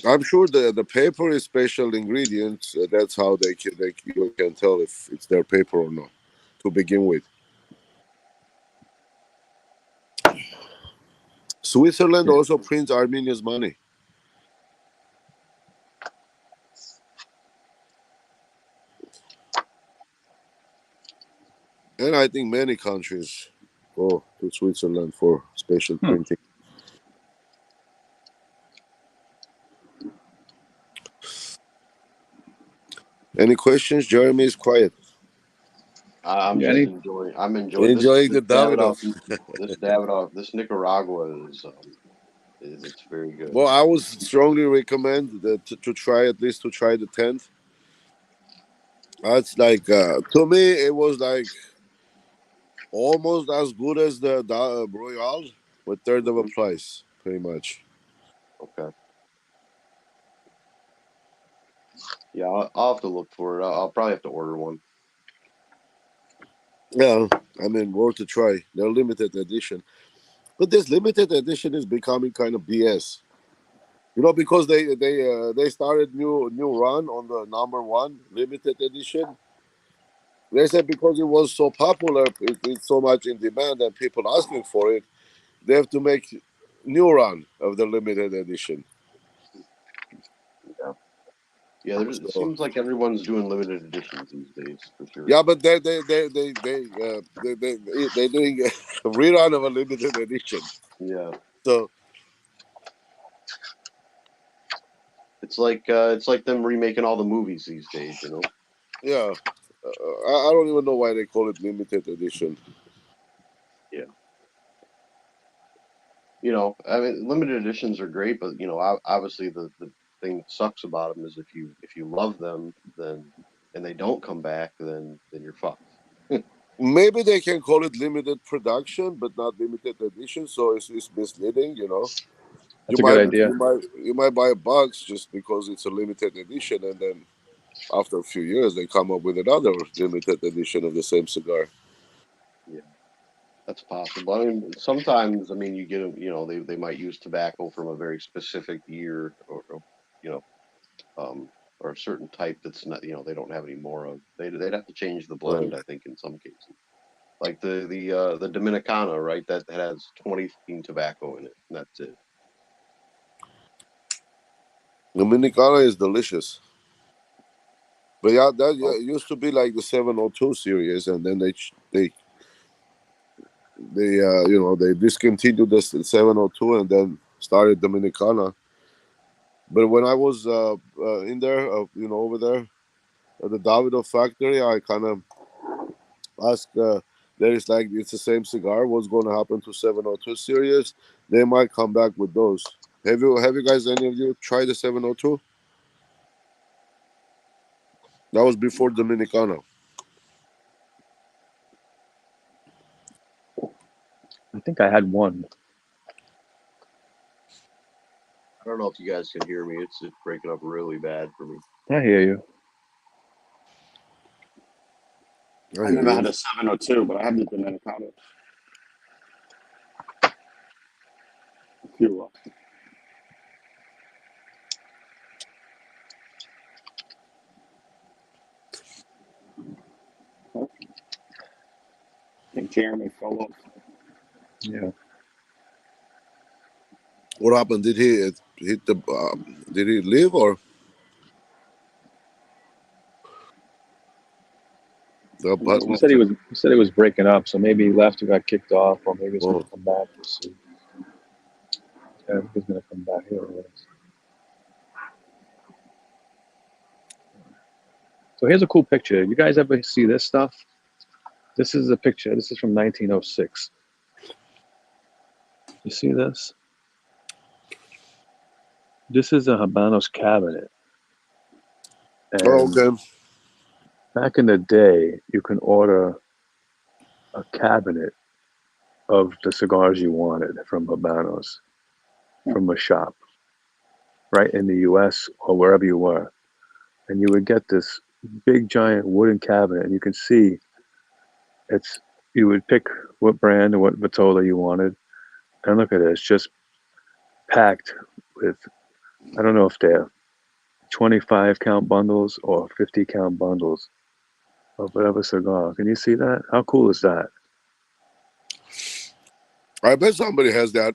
I'm sure the paper is special ingredients. That's how you can tell if it's their paper or not to begin with. Switzerland Yeah. also prints Armenia's money. And I think many countries go to Switzerland for special printing. Any questions? Jeremy is quiet. I'm Yeah, just any- enjoying. I'm enjoying Enjoying this the Davidoff. Davidoff. This Nicaragua is it's very good. Well, I would strongly recommend to try, at least to try the 10th. That's like, to me, it was like almost as good as the Royale, with third of a price, pretty much. Okay. Yeah, I'll have to look for it. I'll probably have to order one. Yeah, I mean, worth a try. They're limited edition, but this limited edition is becoming kind of BS. You know, because they started new run on the number one limited edition. They said because it was so popular, it's so much in demand and people asking for it, they have to make new run of the limited edition. Yeah, it So seems like everyone's doing limited editions these days for sure. yeah, but they're doing a rerun of a limited edition. Yeah, So it's like them remaking all the movies these days. You know. yeah, I don't even know why they call it limited edition. Yeah. You know, I mean, limited editions are great, but you know, obviously the thing that sucks about them is if you love them, then and they don't come back, then you're fucked. Maybe they can call it limited production, but not limited edition. So it's misleading, you know. That's a good idea. You might buy a box just because it's a limited edition, and then after a few years they come up with another limited edition of the same cigar. Yeah, that's possible. I mean, sometimes, I mean, you get 'em, you know, they might use tobacco from a very specific year, or you know, or a certain type that's not, you know, they don't have any more of. They'd have to change the Right. blend, I think, in some cases. Like the Dominicana, right? That has 2015 tobacco in it, and that's it. Dominicana is delicious, but yeah, Oh, it used to be like the 702 series, and then they discontinued the 702 and then started Dominicana. But when I was in there, over there at the Davidoff factory, I kind of asked. There is like it's the same cigar. What's going to happen to 702 series? They might come back with those. Have you guys, any of you tried the 702? That was before Dominicana. I think I had one. I don't know if you guys can hear me. It's breaking up really bad for me. I hear you. I I hear never you. had a 702, but I have the Dominicana. A few. I think Jeremy fell off. Yeah. What happened? Did he hit the? Did he leave or? The button. He said he was breaking up, so maybe he left or got kicked off, or maybe he's going Oh. to come back. We'll see. Yeah, he's going to come back. Here it is. So here's a cool picture. You guys ever see this stuff? This is a picture. This is from 1906. You see this? This is a Habanos cabinet. And Okay. back in the day, you can order a cabinet of the cigars you wanted from Habanos, from a shop, right in the U.S. or wherever you were. And you would get this big, giant wooden cabinet, and you can see you would pick what brand and what Vitola you wanted. And look at it, it's just packed with, I don't know if they're 25 count bundles or 50 count bundles of whatever cigar. Can you see that? How cool is that? I bet somebody has that.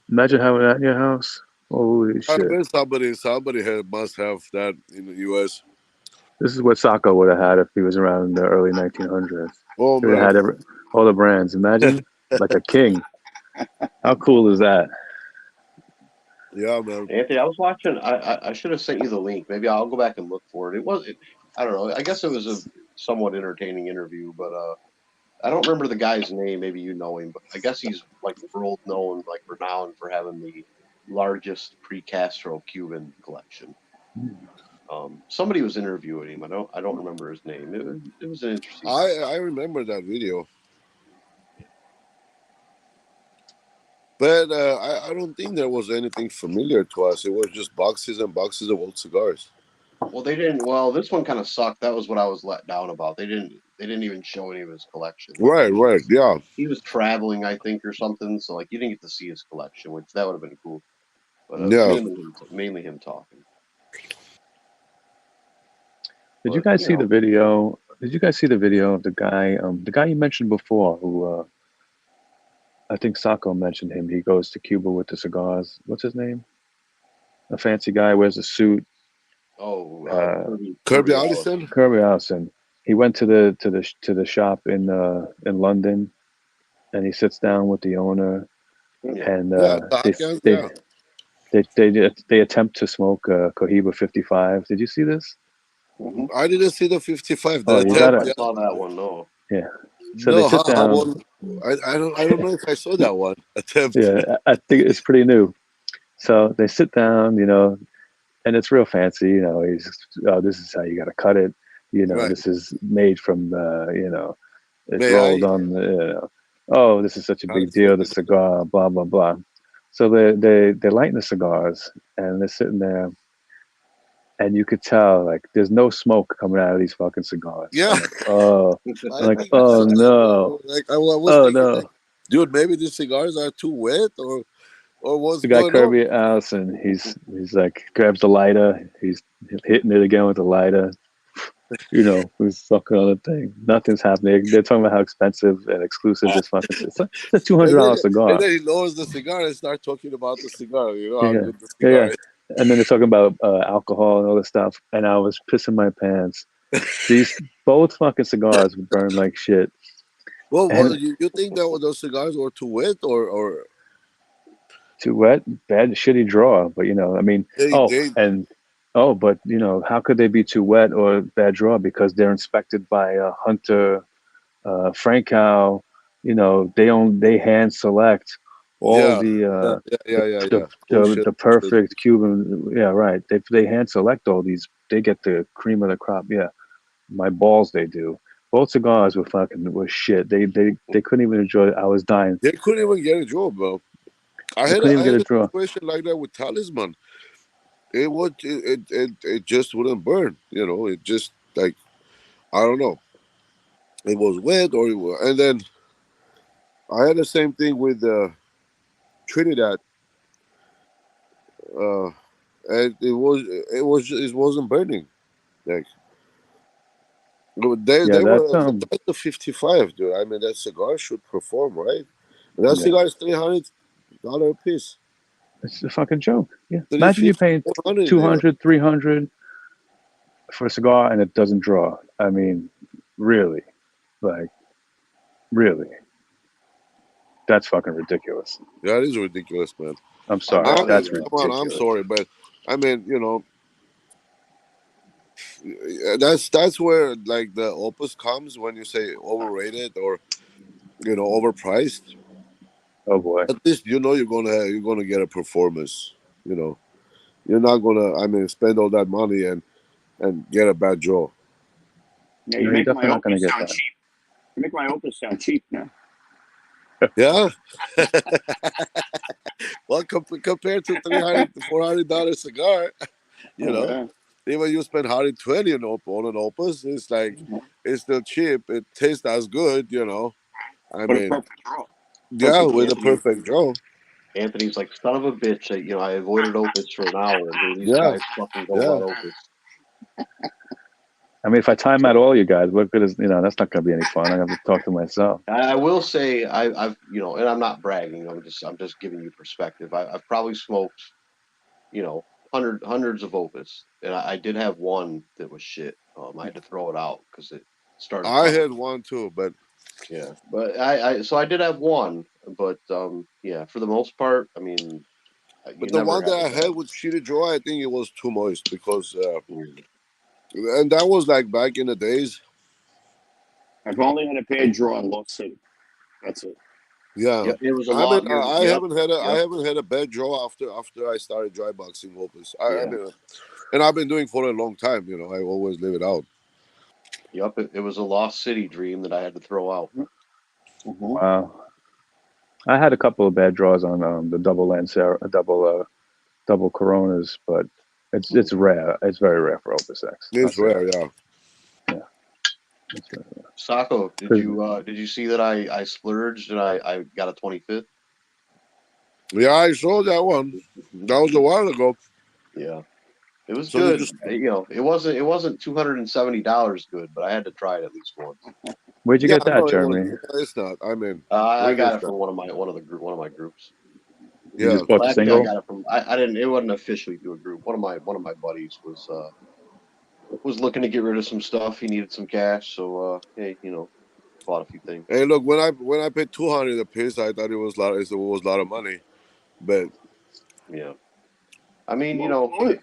Imagine having that in your house. Holy I shit. bet somebody must have that in the U.S. This is what Sacco would have had if he was around in the early 1900s. Oh He would man. have had all the brands. Imagine, like a king. How cool is that? Yeah, man. Anthony, I was watching. I should have sent you the link. Maybe I'll go back and look for it. I don't know. I guess it was a somewhat entertaining interview, but I don't remember the guy's name. Maybe you know him, but I guess he's like world known, like renowned for having the largest pre-Castro Cuban collection. Somebody was interviewing him. I don't remember his name. It was an interesting. I remember that video. But I don't think there was anything familiar to us. It was just boxes and boxes of old cigars. Well, they didn't. Well, this one kind of sucked. That was what I was let down about. They didn't even show any of his collection. Right, yeah. He was traveling, I think, or something. So like, you didn't get to see his collection, which that would have been cool. But it was mainly him talking. Did you guys see the video? Did you guys see the video of the guy you mentioned before, who I think Sacco mentioned him. He goes to Cuba with the cigars. What's his name? A fancy guy, wears a suit. Oh, Kirby Allison. Kirby Allison. He went to the shop in London, and he sits down with the owner, and they attempt to smoke Cohiba 55. Did you see this? I didn't see the 55. Oh, you got it. I saw that one. No. Yeah. So they sit down. I don't know if I saw that one attempt. Yeah, I think it's pretty new. So they sit down, and it's real fancy. This is how you got to cut it. This is made from it's rolled on the. Oh, this is such a big deal. The cigar, blah blah blah. So they lighten the cigars, and they're sitting there, and you could tell like there's no smoke coming out of these fucking cigars. Yeah. Oh no. Oh no. Dude, maybe these cigars are too wet, or what's the guy going Kirby on? Allison. He's like grabs the lighter. He's hitting it again with the lighter. Who's fucking on the thing. Nothing's happening. They're talking about how expensive and exclusive this fucking. It's a $200 cigar. And then he lowers the cigar and starts talking about the cigar. How good the cigar is. And then they're talking about alcohol and all this stuff. And I was pissing my pants. Both fucking cigars burn like shit. Well, you think that those cigars were too wet or too wet? Bad, shitty draw. But but how could they be too wet or bad draw? Because they're inspected by Hunter, Frankow. They hand select all the perfect Cuban. Yeah, right. They hand select all these. They get the cream of the crop. Yeah, my balls. They do. Both cigars were shit. They couldn't even enjoy it. I was dying. They couldn't even get a draw, bro. I had a situation like that with Talisman. It just wouldn't burn. It just like I don't know. It was wet and then I had the same thing with Trinidad. And it wasn't burning. Like that's the 55, dude. I mean, that cigar should perform, right? And that cigar is $300 a piece. It's a fucking joke. Yeah. Imagine 350, you're paying 400 200, 300 for a cigar and it doesn't draw. I mean, really, like, really, that's fucking ridiculous. That is ridiculous, man. I'm I sorry, I know. mean, that's come on, I'm ridiculous. sorry, but I mean, that's where like the opus comes when you say overrated or overpriced. Oh boy. At least you're gonna get a performance. You're not gonna spend all that money and get a bad draw. Yeah, No, you you're make my definitely not going opus to get sound that. cheap. You make my opus sound cheap now. Yeah. Well, compared to $300 to $400 cigar, you Oh, know, yeah. even you spend 120 on an opus, it's like Mhm. it's still cheap. It tastes as good. I But a mean, perfect draw. yeah, Perfect with draw. a perfect draw. Anthony's like, son of a bitch. I avoided Opus for an hour, and here these Yeah, guys fucking go yeah. about Opus. I mean, if I time out all you guys, what good is, that's not going to be any fun. I have to talk to myself. I will say I've and I'm not bragging. I'm just giving you perspective. I've probably smoked hundreds of Opus, and I did have one that was shit. I had to throw it out because it started I coming. had one too, but Yeah, but I did have one, but yeah, for the most part, I mean, you the never one that have a I bad. had with shitty draw, I think it was too moist because, Mm. and that was like back in the days. I've only had a bad draw in Lost City. That's it. Yeah, Yep, it was a I mean, lot. You're, I yep, haven't had a I yep, haven't had a bad draw after I started dry boxing opus. I Yeah. mean, and I've been doing for a long time. I always leave it out. yep. It was a lost city dream that I had to throw out. Mm-hmm. Wow. I had a couple of bad draws on the double Lancero, double Coronas, but it's rare. It's very rare for Opus X. I'll It's say rare, that. yeah. Yeah. It's very rare. Sako, 'Cause did you see that I splurged and I got a 25th? Yeah, I saw that one. That was a while ago. Yeah, it was So you good. just It wasn't $270 good, but I had to try it at least once. where'd you yeah, get I that, know it was. Jeremy? It's not. I mean, I really, got it's it not. from one of my groups. You Yeah. just bought Well, the actually, I single? got it from I didn't. It wasn't officially through a group. One of my buddies was looking to get rid of some stuff. He needed some cash, so hey, bought a few things. Hey, look, when I paid 200 a piece, I thought it was a lot of money. But Yeah, I mean, Well,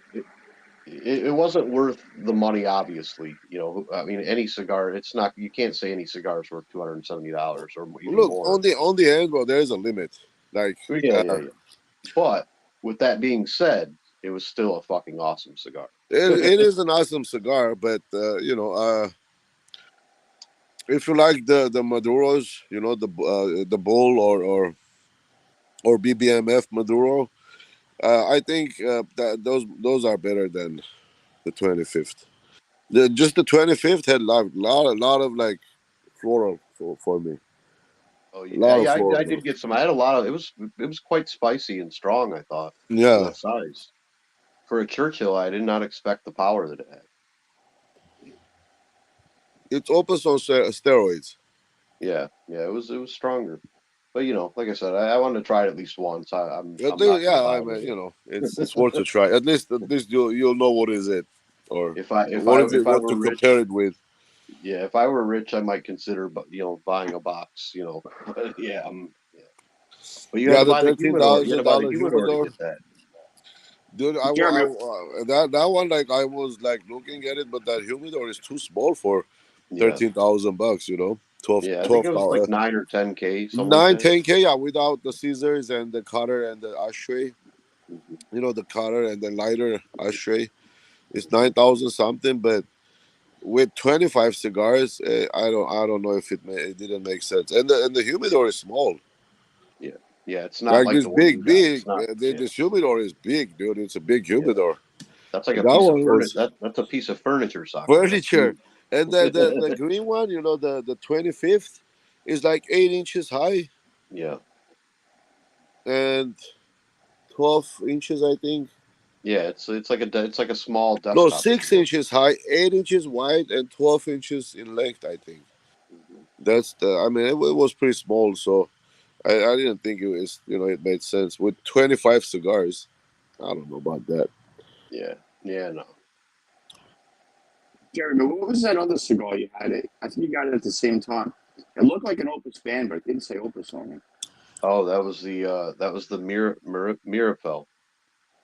it wasn't worth the money. Obviously, I mean, any cigar. It's not. You can't say any cigar is worth $270 or even look, more. on the end, well, there is a limit. Like, Yeah, yeah, yeah. But with that being said, it was still a fucking awesome cigar. it is an awesome cigar, but if you like the Maduros, the Bull or BBMF Maduro, I think that those are better than the 25th. Just the 25th had lot of like floral for me. Oh A yeah, lot of yeah. I floral. did get some. I had a lot of. It was quite spicy and strong. I thought for Yeah, that size. For a Churchill, I did not expect the power that it had. it's opus on steroids. Yeah, yeah. It was stronger. But like I said, I wanted to try it at least once. At I'm least, not going to yeah, buy I mean, another. it's worth a try. At least you'll know what is it, or If I if what I is it, if I what were to compare rich, it with. yeah, if I were rich, I might consider, buying a box. But yeah, yeah. But you had Yeah, to the buy the thirteen humidor. You had thousand to buy the dollar humidor to humidor, get that. dude. Jeremy, That one, like, I was like looking at it, but that humidor is too small for Yeah, 13,000 bucks. 12, yeah. I think 12, it was like 9 or 10K, something like nine, that. 10K. Yeah, without the scissors and the cutter and the ashtray. Mhm. The cutter and the lighter ashtray. It's 9,000 something, but with 25 cigars, I don't know if it didn't make sense. And the humidor is small. Yeah, yeah. It's not Like like this the one you big, got. It's big. not. Yeah, This humidor is big, dude. It's a big yeah. humidor. That's like a That piece of one furniture. was That's a piece of furniture, Sako. That's furniture. huge. And the green one, the 25th is like 8 inches high Yeah, and 12 inches, I think. yeah. It's like a small No, desktop 6 table. inches high, 8 inches wide, and 12 inches in length, I think. Mhm. That's I mean, it was pretty small. So I didn't think it was, it made sense with 25 cigars. I don't know about that. Yeah, no. Jeremy, what was that other cigar you had? I think you got it at the same time. It looked like an Opus band, but it didn't say Opus on it. Oh, that was the Mirafell.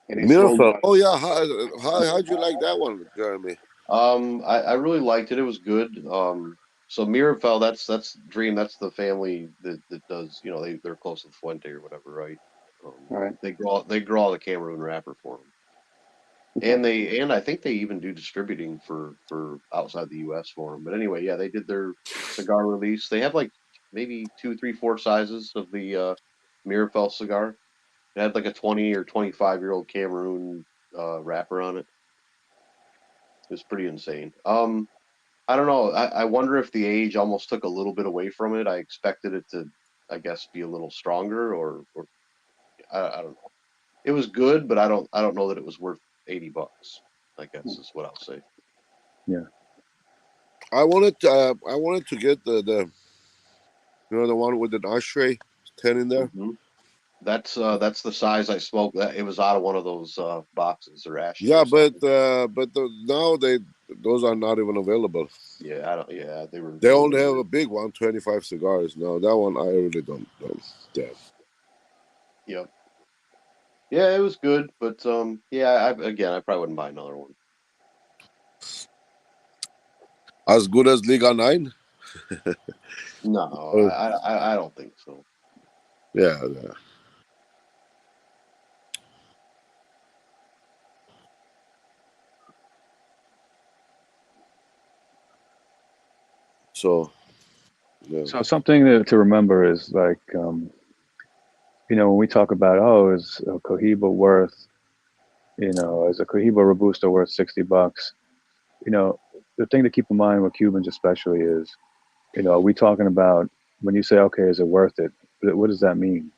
And they sold Mirafel. Oh yeah, how'd you like that one, Jeremy? I really liked it. It was good. So Mirafell, that's Dream. That's the family that does. They're close to the Fuente or whatever, right? Right. They grow all the Cameroon wrapper for them. And I think they even do distributing for outside the U.S. for them. But anyway, yeah, they did their cigar release. They have like maybe 2, 3, 4 sizes of the Mirafell cigar. It had like a 20 or 25-year-old Cameroon wrapper on it. It was pretty insane. I don't know. I wonder if the age almost took a little bit away from it. I expected it to, I guess, be a little stronger, or I don't know. It was good, but I don't know that it was worth $80. I guess is what I'll say. Yeah. I wanted to get the the one with the ashtray 10 in there. Hmm. That's the size I smoked. That it was out of one of those boxes or Yeah, ashtrays. but now those are not even available. Yeah, I don't. Yeah, they were. They only have a big one, 25 cigars. No, that one I really don't. Yeah. Yep. Yeah, it was good, but yeah. I probably wouldn't buy another one. As good as Liga 9? No, Oh, I don't think so. yeah. So, yeah. So something to remember is like, when we talk about, is a Cohiba worth, is a Cohiba Robusto worth $60? The thing to keep in mind with Cubans especially is, are we talking about when you say, okay, is it worth it? What does that mean?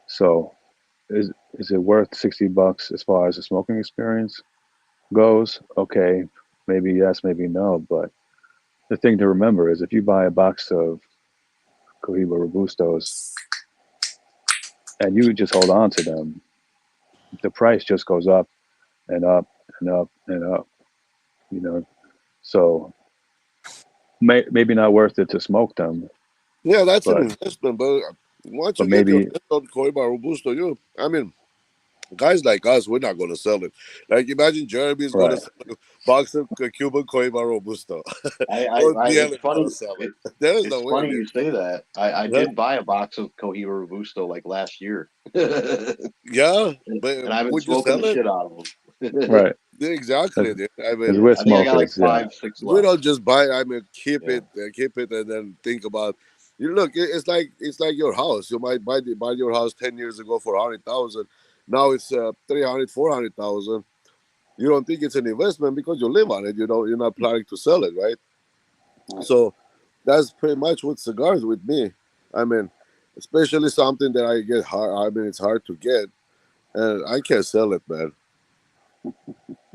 So is it worth $60 as far as the smoking experience goes? Okay, maybe yes, maybe no. But the thing to remember is if you buy a box of Cohiba Robustos and you just hold on to them, the price just goes up and up and up and up. So maybe not worth it to smoke them, Yeah, that's an but investment. But once you but get your maybe hands on Coiba Robusto, guys like us, we're not going to sell it. Like, imagine Jeremy is going to right. sell a box of Cuban Coiba Robusto. I, I, Or I DL it's is going funny. to sell it. There is It's no way, funny man. you say that. I Huh? did buy a box of Cohiba Robusto like last year, and Yeah, but I've been would you smoking the sell it? shit out of them. Right. Yeah, exactly. Because Dude. we're I think I got like smokers, yeah. 5, 6 We left. don't just buy it. Keep Yeah. it, and then think about. You look, it's like your house. You might buy your house 10 years ago for 100,000. Now it's 300, 400,000. You don't think it's an investment because you live on it. You're not planning to sell it, right? Right. So that's pretty much with cigars with me. I mean, especially something that I get hard. It's hard to get, and I can't sell it, man.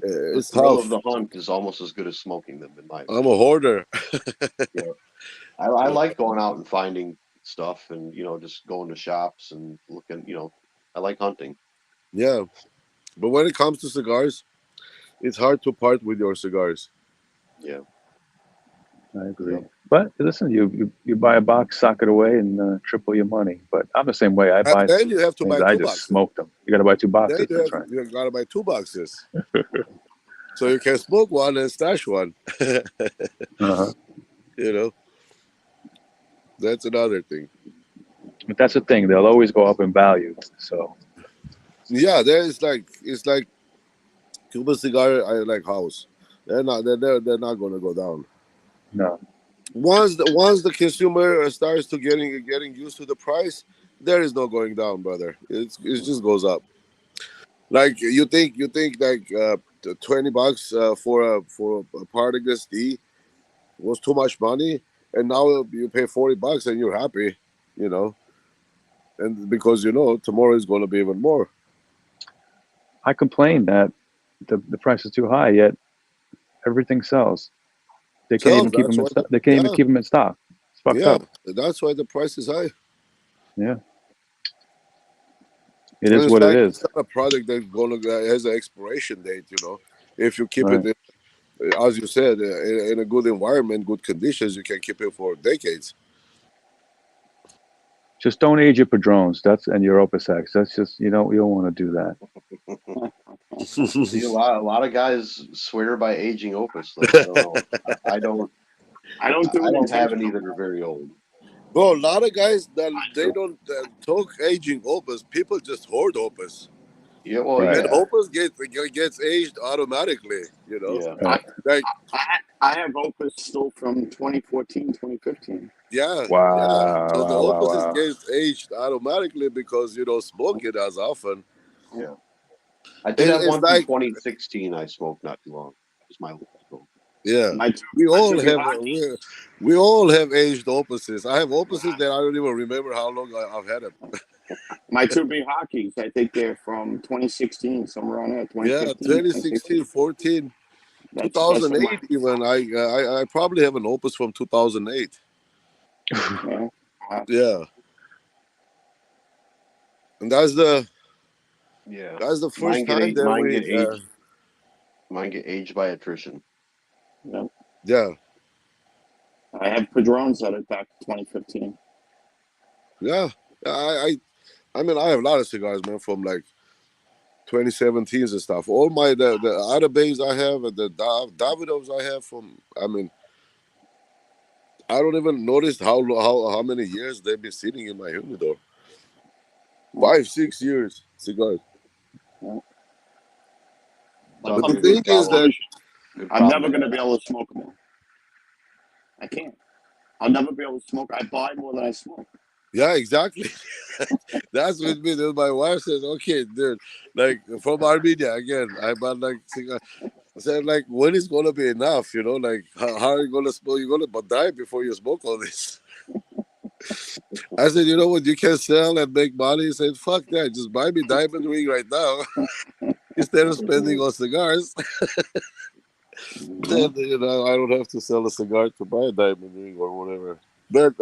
The It's thrill of tough. the hunt is almost as good as smoking them, in my I'm a opinion. hoarder. Yeah. I like going out and finding stuff and, just going to shops and looking, I like hunting. Yeah, but when it comes to cigars, it's hard to part with your cigars. Yeah. I agree. Yep. But listen, you buy a box, sock it away, and triple your money. But I'm the same way. I And buy then you have to things, buy I two just boxes. smoke them. You got to buy two Then boxes. That's right. you gotta buy two boxes, so you can smoke one and stash one. Uh-huh. That's another thing. But that's the thing; they'll always go up in value. So Yeah, it's like Cuban cigar. I like house. They're not gonna go down. no, Once the consumer starts to getting used to the price, there is no going down, brother. It just goes up. Like you think like $20 for a Partagas D was too much money, and now you pay $40 and you're happy, you know, and because tomorrow is going to be even more. I complain that the price is too high. Yet everything sells. They can't So even keep that's them in why stock. They can't even keep them in stock. It's fucked yeah, up. that's why the price is high. Yeah. It And is it's what it like it's is. not a product that's gonna has an expiration date. You know, if you keep it, Right. as you said, in a good environment, good conditions, you can keep it for decades. Just don't age your padrones. That's and your opus X. That's just you don't want to do that. See, a lot of guys swear by aging opus, though. I don't know. I don't. I don't do I it don't have any intentionally. that are very old. Bro, a lot of guys that I they do. don't talk aging opus. People just hoard opus, Yeah, well, Right. and yeah, opus gets aged automatically. You know, yeah. I, Right. like I have Opus still from 2014, 2015. yeah, yeah. Wow. So the Wow. Wow. opus Wow. gets aged automatically because you don't smoke it as often. Yeah. I did have It's one from like 2016 I smoked not too long. It was my last smoke. yeah, My two, we my all two big have hockey. we all have aged opuses. I have opuses that I don't even remember how long I've had them. My two big hockeys, I think they're from 2016, somewhere around there, Yeah, 2015, 2016, 2016. 14, That's my 2008 even. I probably have an opus from 2008. yeah. Yeah, and Yeah. that's the first time that Mine get aged by attrition. Yeah. yeah, I have Padrones that are back to 2015. yeah. I mean, I have a lot of cigars, man, from like 2017s and stuff. All the other bays I have and the Davidoffs I have from. I mean, I don't even notice how many years they've been sitting in my humidor. Yeah. 5, 6 years cigars. Yeah. It's My But the also a puppy good thing is problem. that situation. Good I'm problem never to going to have. be able to smoke more. I can't. I'll never be able to smoke. I buy more than I smoke. yeah, exactly. That's with me. Then my wife says, "Okay, dude, like from Armenia again. I bought like cigar." I said, "Like when is gonna be enough? You know, like how are you gonna smoke? You're gonna die before you smoke all this." I said, "You know what? You can sell and make money." He said, "Fuck that. Just buy me diamond ring right now instead of spending on cigars." Mhm. Then I don't have to sell a cigar to buy a diamond ring or whatever. But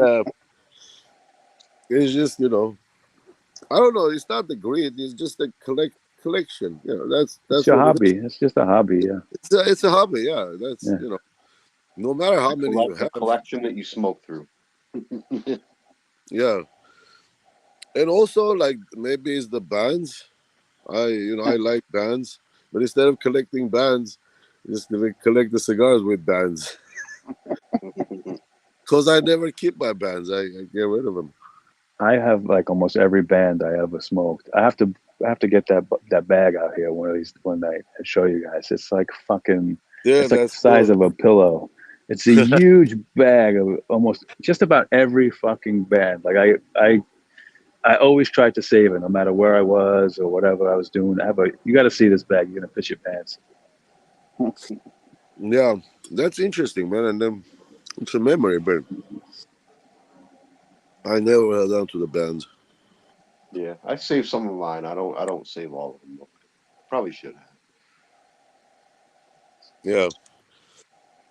it's just I don't know. It's not the greed. It's just a collection. It's That's your what it is. hobby. It's just a hobby. Yeah. It's a hobby. Yeah, that's Yeah. no matter how many you A have. collection that you smoke through. Yeah, and also like maybe it's the bands. I like bands, but instead of collecting bands, just collect the cigars with bands. Cause I never keep my bands. I get rid of them. I have like almost every band I ever smoked. I have to get that bag out here one night and show you guys. It's like fucking. Yeah, It's like the that's size cool. of a pillow. It's a huge bag of almost just about every fucking band. Like I always tried to save it, no matter where I was or whatever I was doing. You got to see this bag. You're gonna piss your pants. Yeah, that's interesting, man. And then it's a memory, but I never held on to the bands. Yeah, I saved some of mine. I don't save all of them. Though. Probably should have. Yeah.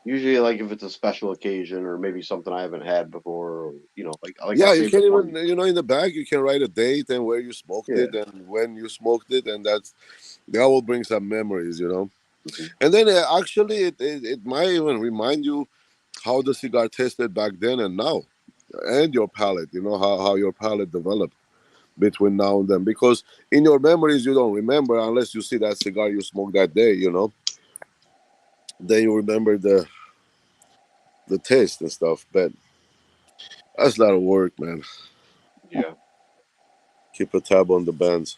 Usually, like if it's a special occasion or maybe something I haven't had before, or like I Yeah, you saved can one. even in the bag you can write a date and where you smoked Yeah. it and when you smoked it, and that will bring some memories. Mhm. And then actually it might even remind you how the cigar tasted back then and now, and your palate. How your palate developed between now and then, because in your memories you don't remember unless you see that cigar you smoked that day. Then you remember the taste and stuff. But that's a lot of work, man. Yeah. Keep a tab on the bands.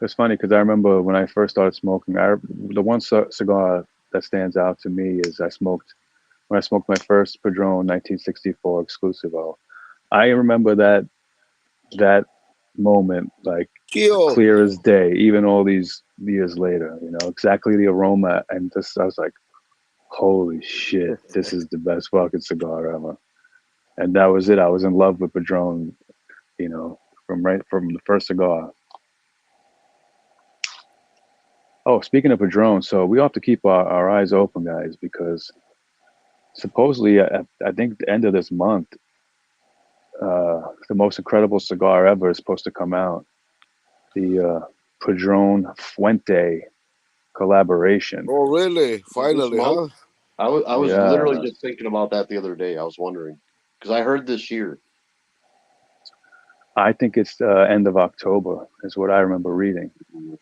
It's funny because I remember when I first started smoking. The one cigar that stands out to me is when I smoked my first Padron 1964 Exclusivo. I remember that moment like Kyo. clear as day, even all these years later. Exactly the aroma, and just I was like, "Holy shit, this is the best fucking cigar ever." And that was it. I was in love with Padron, from the first cigar. Oh, speaking of Padron, so we have to keep our eyes open, guys, because supposedly I think the end of this month the most incredible cigar ever is supposed to come out. The Padron Fuente collaboration. Oh, really? This Finally, month? huh? I was literally Yeah, just thinking about that the other day. I was wondering because I heard this year. I think it's end of October is what I remember reading.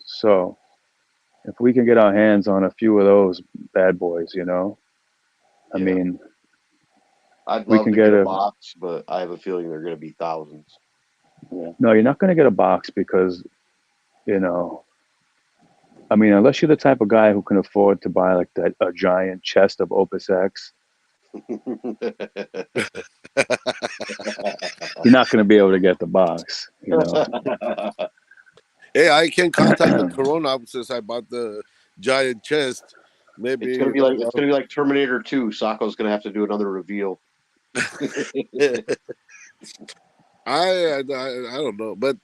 So if we can get our hands on a few of those bad boys, you know, I Yeah, mean, I'd we love can to get get a a. box, but I have a feeling they're going to be thousands. No, you're not going to get a box because, you know, I mean, unless you're the type of guy who can afford to buy like that a giant chest of Opus X, you're not going to be able to get the box, you know. Hey, I can contact the Corona since I bought the giant chest. Maybe It's gonna be like Terminator 2. Sacco's gonna have to do another reveal. I don't know, but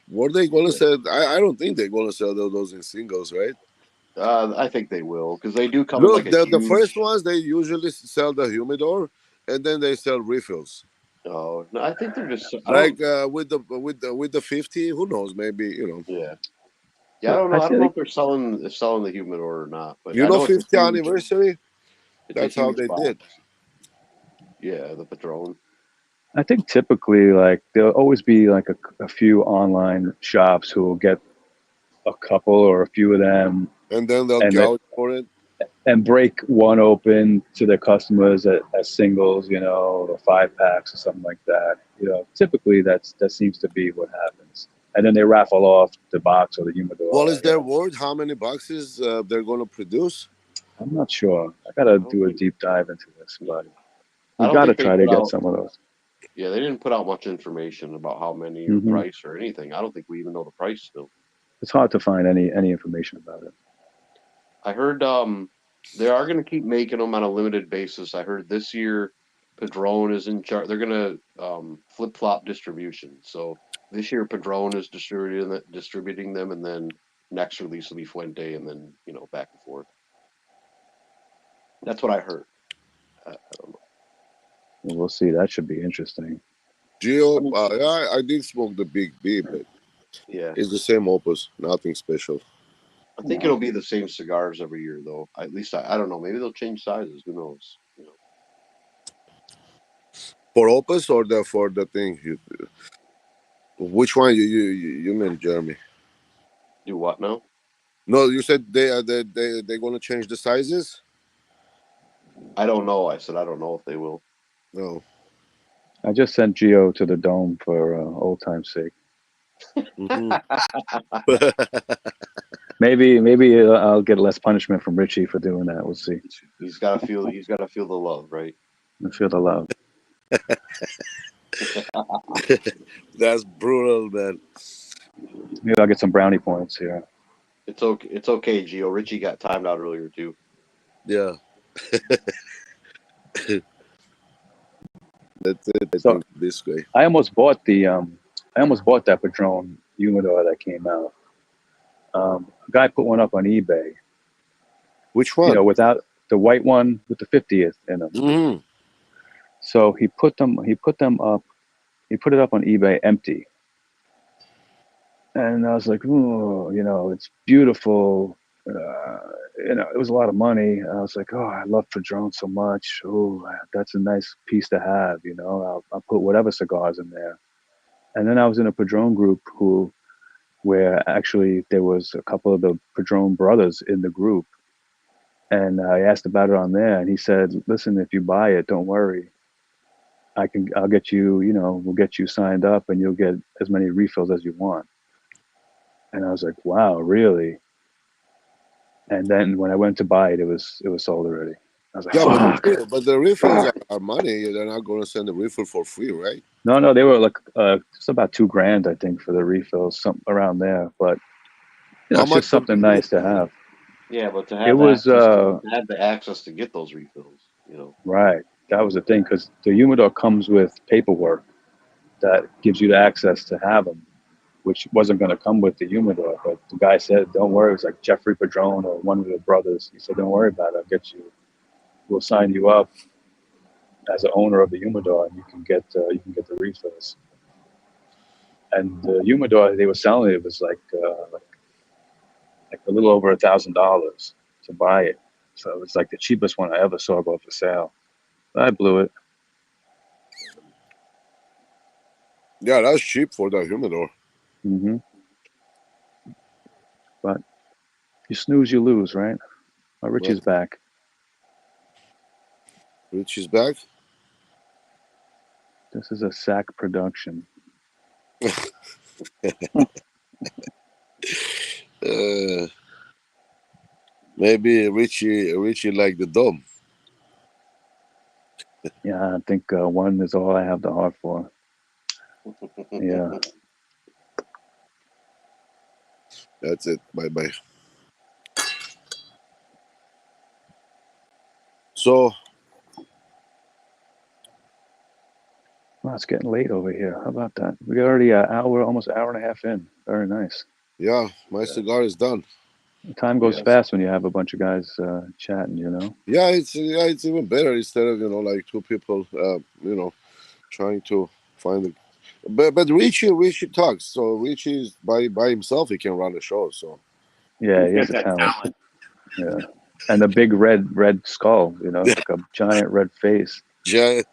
what are they going to sell? I don't think they're going to sell those in singles, right? I think they will because they do come in like Look, a the first huge. ones they usually sell the humidor, and then they sell refills. Oh no, I think they're just. I Like don't. with the 50, who knows? Maybe Yeah, yeah. I don't know. I I see. don't know if they're selling the humidor or not, but I you know know it's a 50 huge. anniversary. It's a That's how huge they box. did. Yeah, the Patron. I think typically, like, there'll always be like a few online shops who will get a couple or a few of them And then they'll and gouge for it. and break one open to their customers as singles, you know, or 5 packs or something like that. You know, typically that seems to be what happens. And then they raffle off the box or the Well, humidor. is You there know, word how many boxes they're going to produce? I'm not sure. I gotta I don't do a think. deep dive into this, but I we don't gotta think they try to put get out. some of those. Yeah, they didn't put out much information about how many or Hmm. price or anything. I don't think we even know the price still. It's hard to find any information about it. I heard they are going to keep making them on a limited basis. I heard this year Padron is in charge. They're going to flip flop distribution. So this year Padron is distributing them, and then next release will be Fuente, and then back and forth. That's what I heard. I don't know. We'll see. That should be interesting. Geo, I mean, yeah, I did smoke the Big B, but yeah, it's the same opus, nothing special. I think it'll be the same cigars every year, though. At least I don't know. Maybe they'll change sizes. Who knows? For opus or for the thing? Which one you meant, Jeremy? Do what now? No, you said they're going to change the sizes. I don't know. I said I don't know if they will. No. I just sent Geo to the dome for old time's sake. Mm-hmm. Maybe I'll get less punishment from Richie for doing that. We'll see. He's got to feel. He's got to feel the love, right? I feel the love. That's brutal, man. Maybe I'll get some brownie points here. It's okay. It's okay, Gio. Richie got timed out earlier too. Yeah. That's it. I So think this way. I almost bought that Padron humidor that came out. A guy put one up on eBay. Which You know, one? without the white one with the 50th in them. Mm-hmm. So he put them up. He put it up on eBay empty. And I was like, oh, you know, it's beautiful. You know, it was a lot of money. And I was like, oh, I love Padron so much. Oh, that's a nice piece to have. You know, I'll put whatever cigars in there. And then I was in a Padron group where actually there was a couple of the Padron brothers in the group. And I asked about it on there, and he said, listen, if you buy it, don't worry. I'll get you, you know, we'll get you signed up and you'll get as many refills as you want. And I was like, wow, really? And then when I went to buy it, it was sold already. I was like, Yeah, fuck. but the refills are money. They're not going to send the refill for free, right? No, they were like just about $2,000, I think, for the refills, something around there. But you know, How it's much just for something the nice to refill? have. Yeah, but to It have was the access to get those refills, right. That was the thing because the humidor comes with paperwork that gives you the access to have them, which wasn't going to come with the humidor. But the guy said, don't worry. It was like Jeffrey Padron or one of the brothers. He said, don't worry about it. I'll get you. We'll sign you up. as an owner of the humidor, and you can get the refills. And the humidor they were selling, it was like a little over $1,000 to buy it. So it was like the cheapest one I ever saw go for sale. I blew it. Yeah, that's cheap for the humidor. Mm-hmm. But you snooze, you lose, right? Oh, Richie's back. Richie's back. This is a sack production. Maybe Richie like the dome. Yeah, I think one is all I have the heart for. Yeah. That's it. Bye. So, Well, it's getting late over here. How about that? We got already an hour, almost an hour and a half in. Very nice. yeah, my cigar is done. Time goes fast when you have a bunch of guys chatting, you know? Yeah, it's even better instead of, like two people, trying to find it. But Richie talks. So Richie is by himself. He can run the show. So Yeah, he has a talent. Yeah. And the big red skull, you know, like a giant red face. giant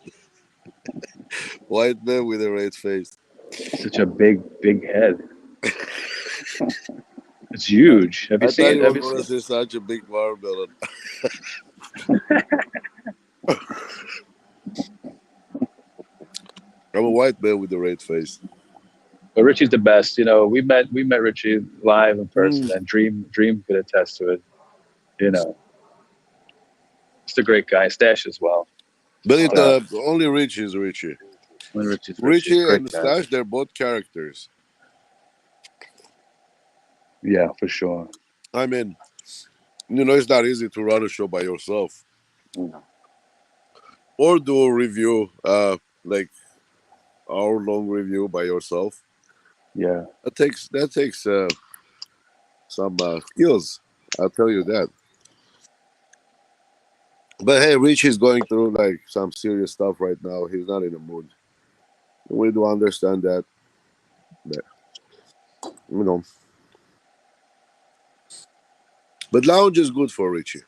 white man with a red face. Such a big head. It's huge. Have you I seen thought it? you were going to say such a big watermelon. I'm a white man with a red face. But Richie's the best. You know, we met Richie live in person, and Dream could attest to it. You know, he's a great guy. Stash as well. But only Richie is Richie. Richie and Stash, they're both characters. Yeah, for sure. I mean, it's not easy to run a show by yourself. Or do a review, like hour-long review by yourself. Yeah. That takes some skills. I'll tell you that. But hey, Richie's going through like some serious stuff right now. He's not in the mood. We do understand that. But, But lounge is good for Richie.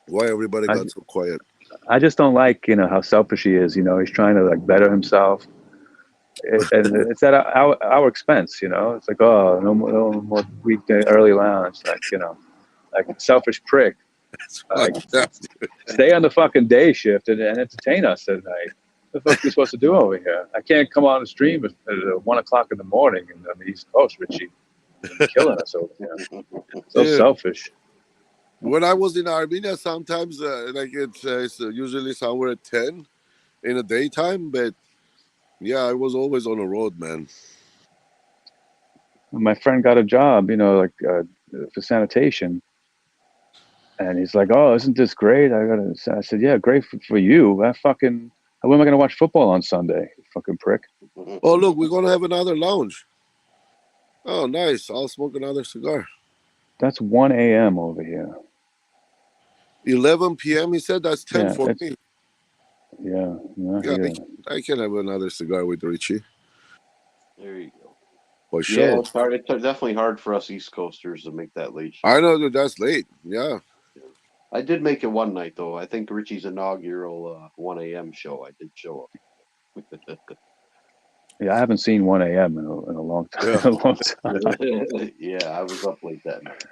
Why everybody got so quiet? I just don't like, how selfish he is. He's trying to like better himself, and it's at our expense. It's like, oh, no more weekday early lounge, like selfish prick. Like, stay on the fucking day shift and entertain us at night. What the fuck are we supposed to do over here? I can't come on the stream at 1:00 in the morning and on the East Coast, Richie. You're killing us over here. So selfish. When I was in Armenia, sometimes it's usually somewhere at 10 in the daytime, but yeah, I was always on the road, man. My friend got a job, for sanitation, and he's like, "Oh, isn't this great?" I said, "Yeah, great for you. When am I gonna watch football on Sunday? You fucking prick." Oh, look, we're gonna have another lounge. Oh, nice. I'll smoke another cigar. That's 1 a.m. over here. 11 p.m. He said that's 10 for me. Yeah, I can have another cigar with Richie. There you go. For sure. Yeah, it's hard. It's definitely hard for us East Coasters to make that late shift. I know that's late. Yeah. I did make it one night though. I think Richie's inaugural 1 a.m. show. I did show up. Yeah, I haven't seen 1 a.m. in a long time. Yeah. A long time. Yeah, I was up late that night.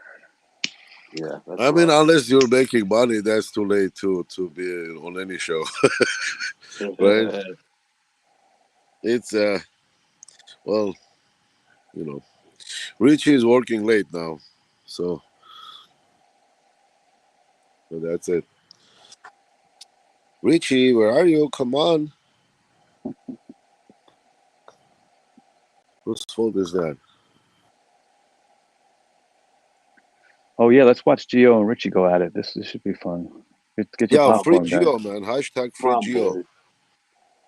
Yeah, I mean, unless you're making money, that's too late to be on any show, right? It's well, Richie is working late now, so that's it. Richie, where are you? Come on. Whose fault is that? Oh yeah, let's watch Gio and Richie go at it. This should be fun. Get your popcorn, free Gio, guys. man. # free Gio.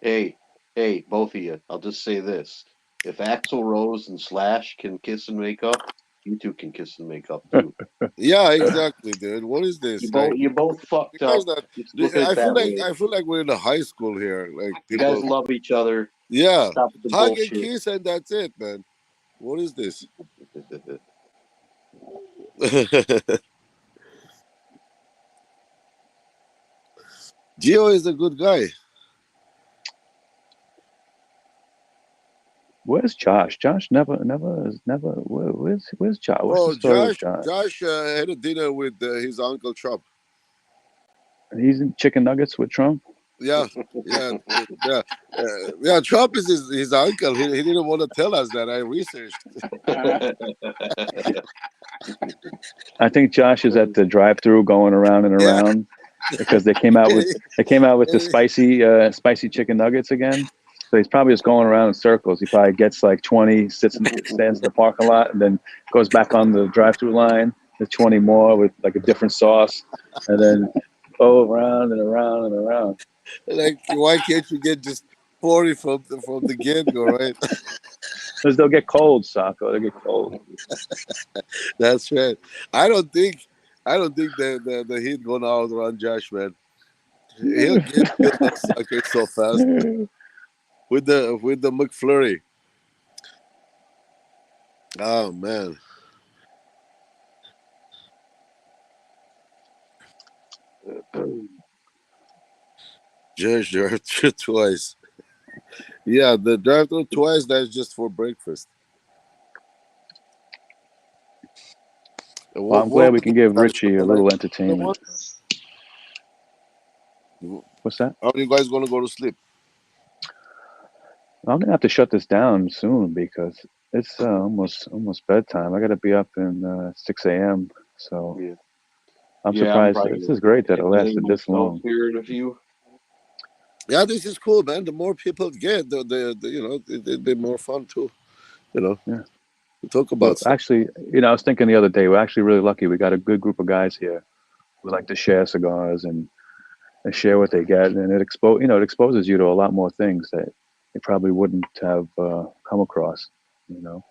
Hey, both of you. I'll just say this: if Axl Rose and Slash can kiss and make up, you two can kiss and make up too. Yeah, exactly, dude. What is this? Like, You both you fucked guys up. not. Just look at it that way. I feel like we're in a high school here. Like You guys people. love each other. Yeah, Stop with the hug and bullshit. kiss, and that's it, man. What is this? Gio is a good guy. Where's Josh? Josh never. Where's Josh? What's the Oh, story with Josh? Josh had a dinner with his uncle Trump. He's in chicken nuggets with Trump. Yeah, yeah. Trump is his uncle. He didn't want to tell us that. I researched. I think Josh is at the drive-through going around and Yeah, around because they came out with the spicy chicken nuggets again. So he's probably just going around in circles. He probably gets like 20, stands in the parking lot, and then goes back on the drive-through line. There's 20 more with like a different sauce, and then go around and around and around. like why can't you get just 40 from the get go, right? Because they'll get cold, Sacco. They'll get cold. That's right. I don't think the Heat gonna outrun Josh, man. He'll get that sucker so fast with the McFlurry. Oh man, Josh drive-through twice. Yeah, the drive-through twice. That's just for breakfast. Well, I'm What glad we can give Richie a little entertainment. What's that? How are you guys gonna go to sleep? I'm gonna have to shut this down soon because it's almost bedtime. I gotta be up in 6 a.m. So Yeah. I'm Yeah, I'm surprised. probably This gonna is great that it take everything lasted this myself long. here in a few. Yeah, this is cool, man. The more people get, the you know, the more fun too. You know, Yeah. to talk Well, about stuff. actually, I was thinking the other day, we're actually really lucky. We got a good group of guys here who like to share cigars and share what they get, and it exposes you to a lot more things that you probably wouldn't have come across. You know.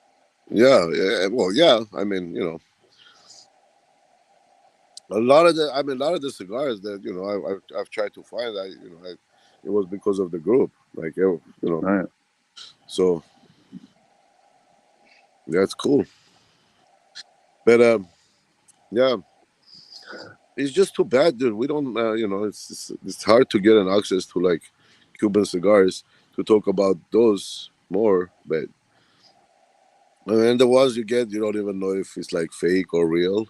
Yeah, yeah. Well, yeah. I mean, a lot of the cigars that I've tried to find. It was because of the group. Like Right. so that's cool. But yeah, it's just too bad, dude. We don't, it's hard to get an access to like Cuban cigars to talk about those more. But and the ones you get, you don't even know if it's like fake or real.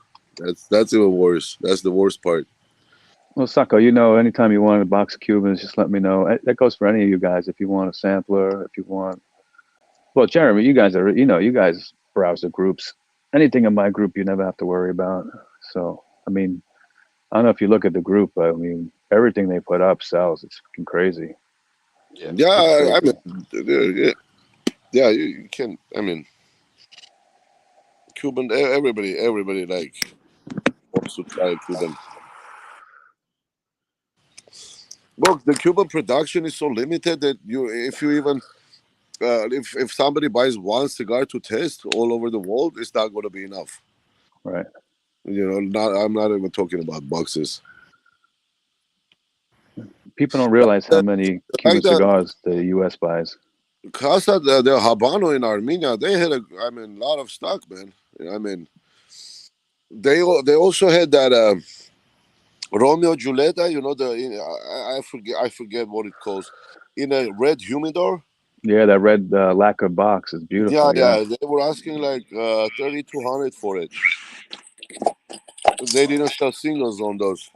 That's even worse. That's the worst part. Well, Sacco, anytime you want a box of Cubans, just let me know. That goes for any of you guys. If you want a sampler, if you want. Well, Jeremy, you guys you guys browse the groups. Anything in my group, you never have to worry about. So, I mean, I don't know if you look at the group, but I mean, everything they put up sells. It's fucking crazy. Yeah, Yeah, it's I crazy. mean, yeah, you can. I mean, Cuban. Everybody like wants to try a Cuban. Well, the Cuban production is so limited that if you even if somebody buys one cigar to test all over the world, it's not going to be enough. Right. I'm not even talking about boxes. People don't realize how many Like Cuban the cigars the U.S. buys. Casa the Habano in Armenia, they had a lot of stock, man. I mean, they also had that Romeo Giulietta, I forget what it calls, in a red humidor. Yeah, that red lacquer box is Yeah, beautiful. Yeah. yeah, they were asking like 3,200 for it. They didn't sell singles on those.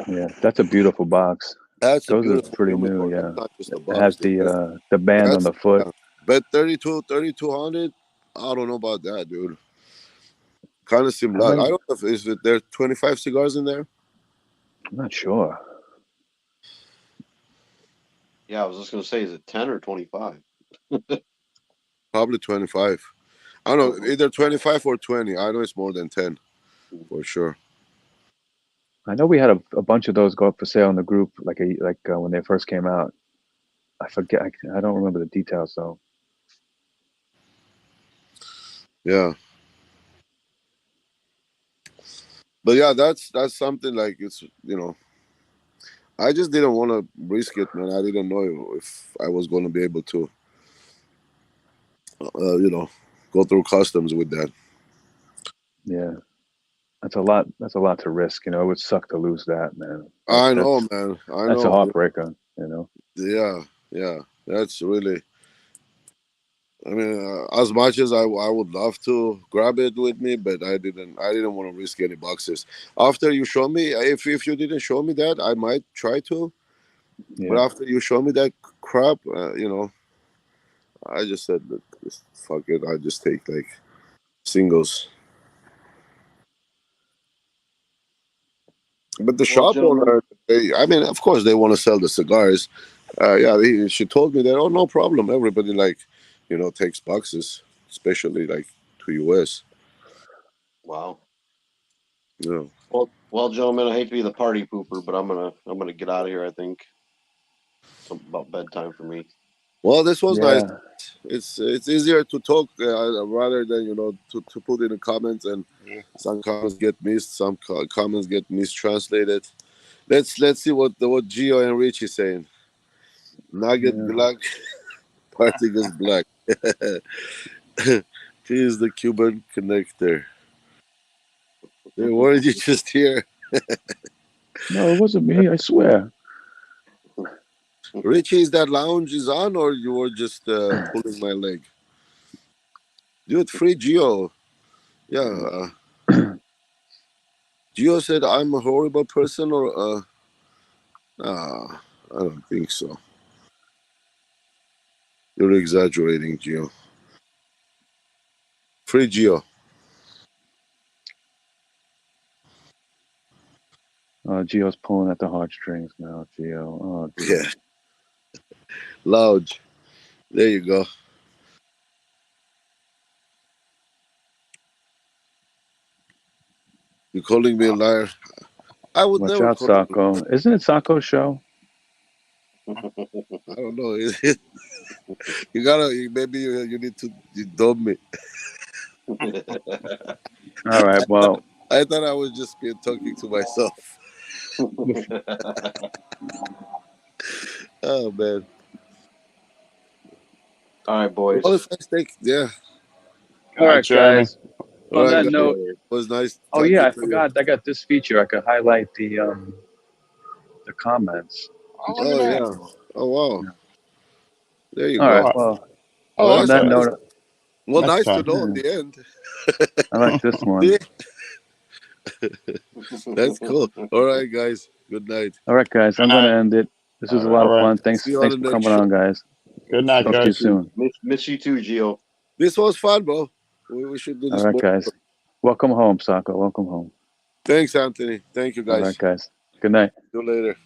Yeah, that's a beautiful box. That's a Those are beautiful pretty new. humidor. That's Yeah, not just a it box, has dude. the band on That's the foot. yeah. But 3,200. I don't know about that, dude. Kind of How similar. I many? don't know if is it there 25 cigars in there. I'm not sure. Yeah, I was just gonna say, is it 10 or 25? Probably 25. I don't know, either 25 or 20. I know it's more than 10 for sure. I know we had a bunch of those go up for sale in the group, when they first came out. I forget. I don't remember the details though. Yeah. But yeah, that's something like it's I just didn't want to risk it, man. I didn't know if I was going to be able to, go through customs with that. Yeah, that's a lot. That's a lot to risk. It would suck to lose that, man. I know, That's man. I that's a know. heartbreaker. Yeah, yeah. That's really. I mean, as much as I would love to grab it with me, but I didn't. I didn't want to risk any boxes. After you show me, if you didn't show me that, I might try to. But Yeah, after you show me that crap, I just said, look, just fuck it. I just take like singles. But the Well, shop gentlemen, owner, I mean, of course, they want to sell the cigars. Yeah, she told me that. Oh, no problem. Everybody takes boxes, especially like to US. wow. Yeah. Well, gentlemen, I hate to be the party pooper, but I'm gonna get out of here. I think it's about bedtime for me. Well, this was nice. yeah, It's easier to talk rather than to put in the comments, and some comments get missed, some comments get mistranslated. Let's see what Gio and Rich is saying. Nugget yeah. black, party is black. He is the Cuban connector. Hey, weren't you just here? No, it wasn't me. I swear. Richie, is that lounge is on, or you were just pulling my leg? Dude, free Gio. Yeah, Gio said I'm a horrible person, or nah, I don't think so. You're exaggerating, Gio. Free Gio. Gio's pulling at the heartstrings now. Gio. Oh, Yeah, Gio. lounge. There you go. You're calling me a liar. I would Watch never out, call you. Sacco. Isn't it Sacco's show? I don't know. You gotta. Maybe you need to dub me. All right. Well, I thought I was just being talking to myself. Oh man. All right, boys. Well, if I take, yeah. Good all night, right, Jeremy. guys. All On right, that guys. note, It was nice oh yeah, talking I to you. forgot. I got this feature. I could highlight the comments. Oh, look at Oh that. yeah. Oh wow. Yeah. There you All go. right. Oh, Well, oh, Well, on that's that okay. nice. note, Well, That's nice to fine. know in yeah, the end. I like this one. See, that's cool. All right, guys. Good night. All right, guys. Good I'm gonna night. end it. This was a lot All of right. fun. See Thanks. you on Thanks the for next coming show. on, guys. Good night, Talk to you guys. soon. Miss you too, Gio. This was fun, bro. We should do All this right, more. guys. Welcome home, Sacco. Welcome home. Thanks, Anthony. Thank you, All right, guys. guys. Good night. See you later.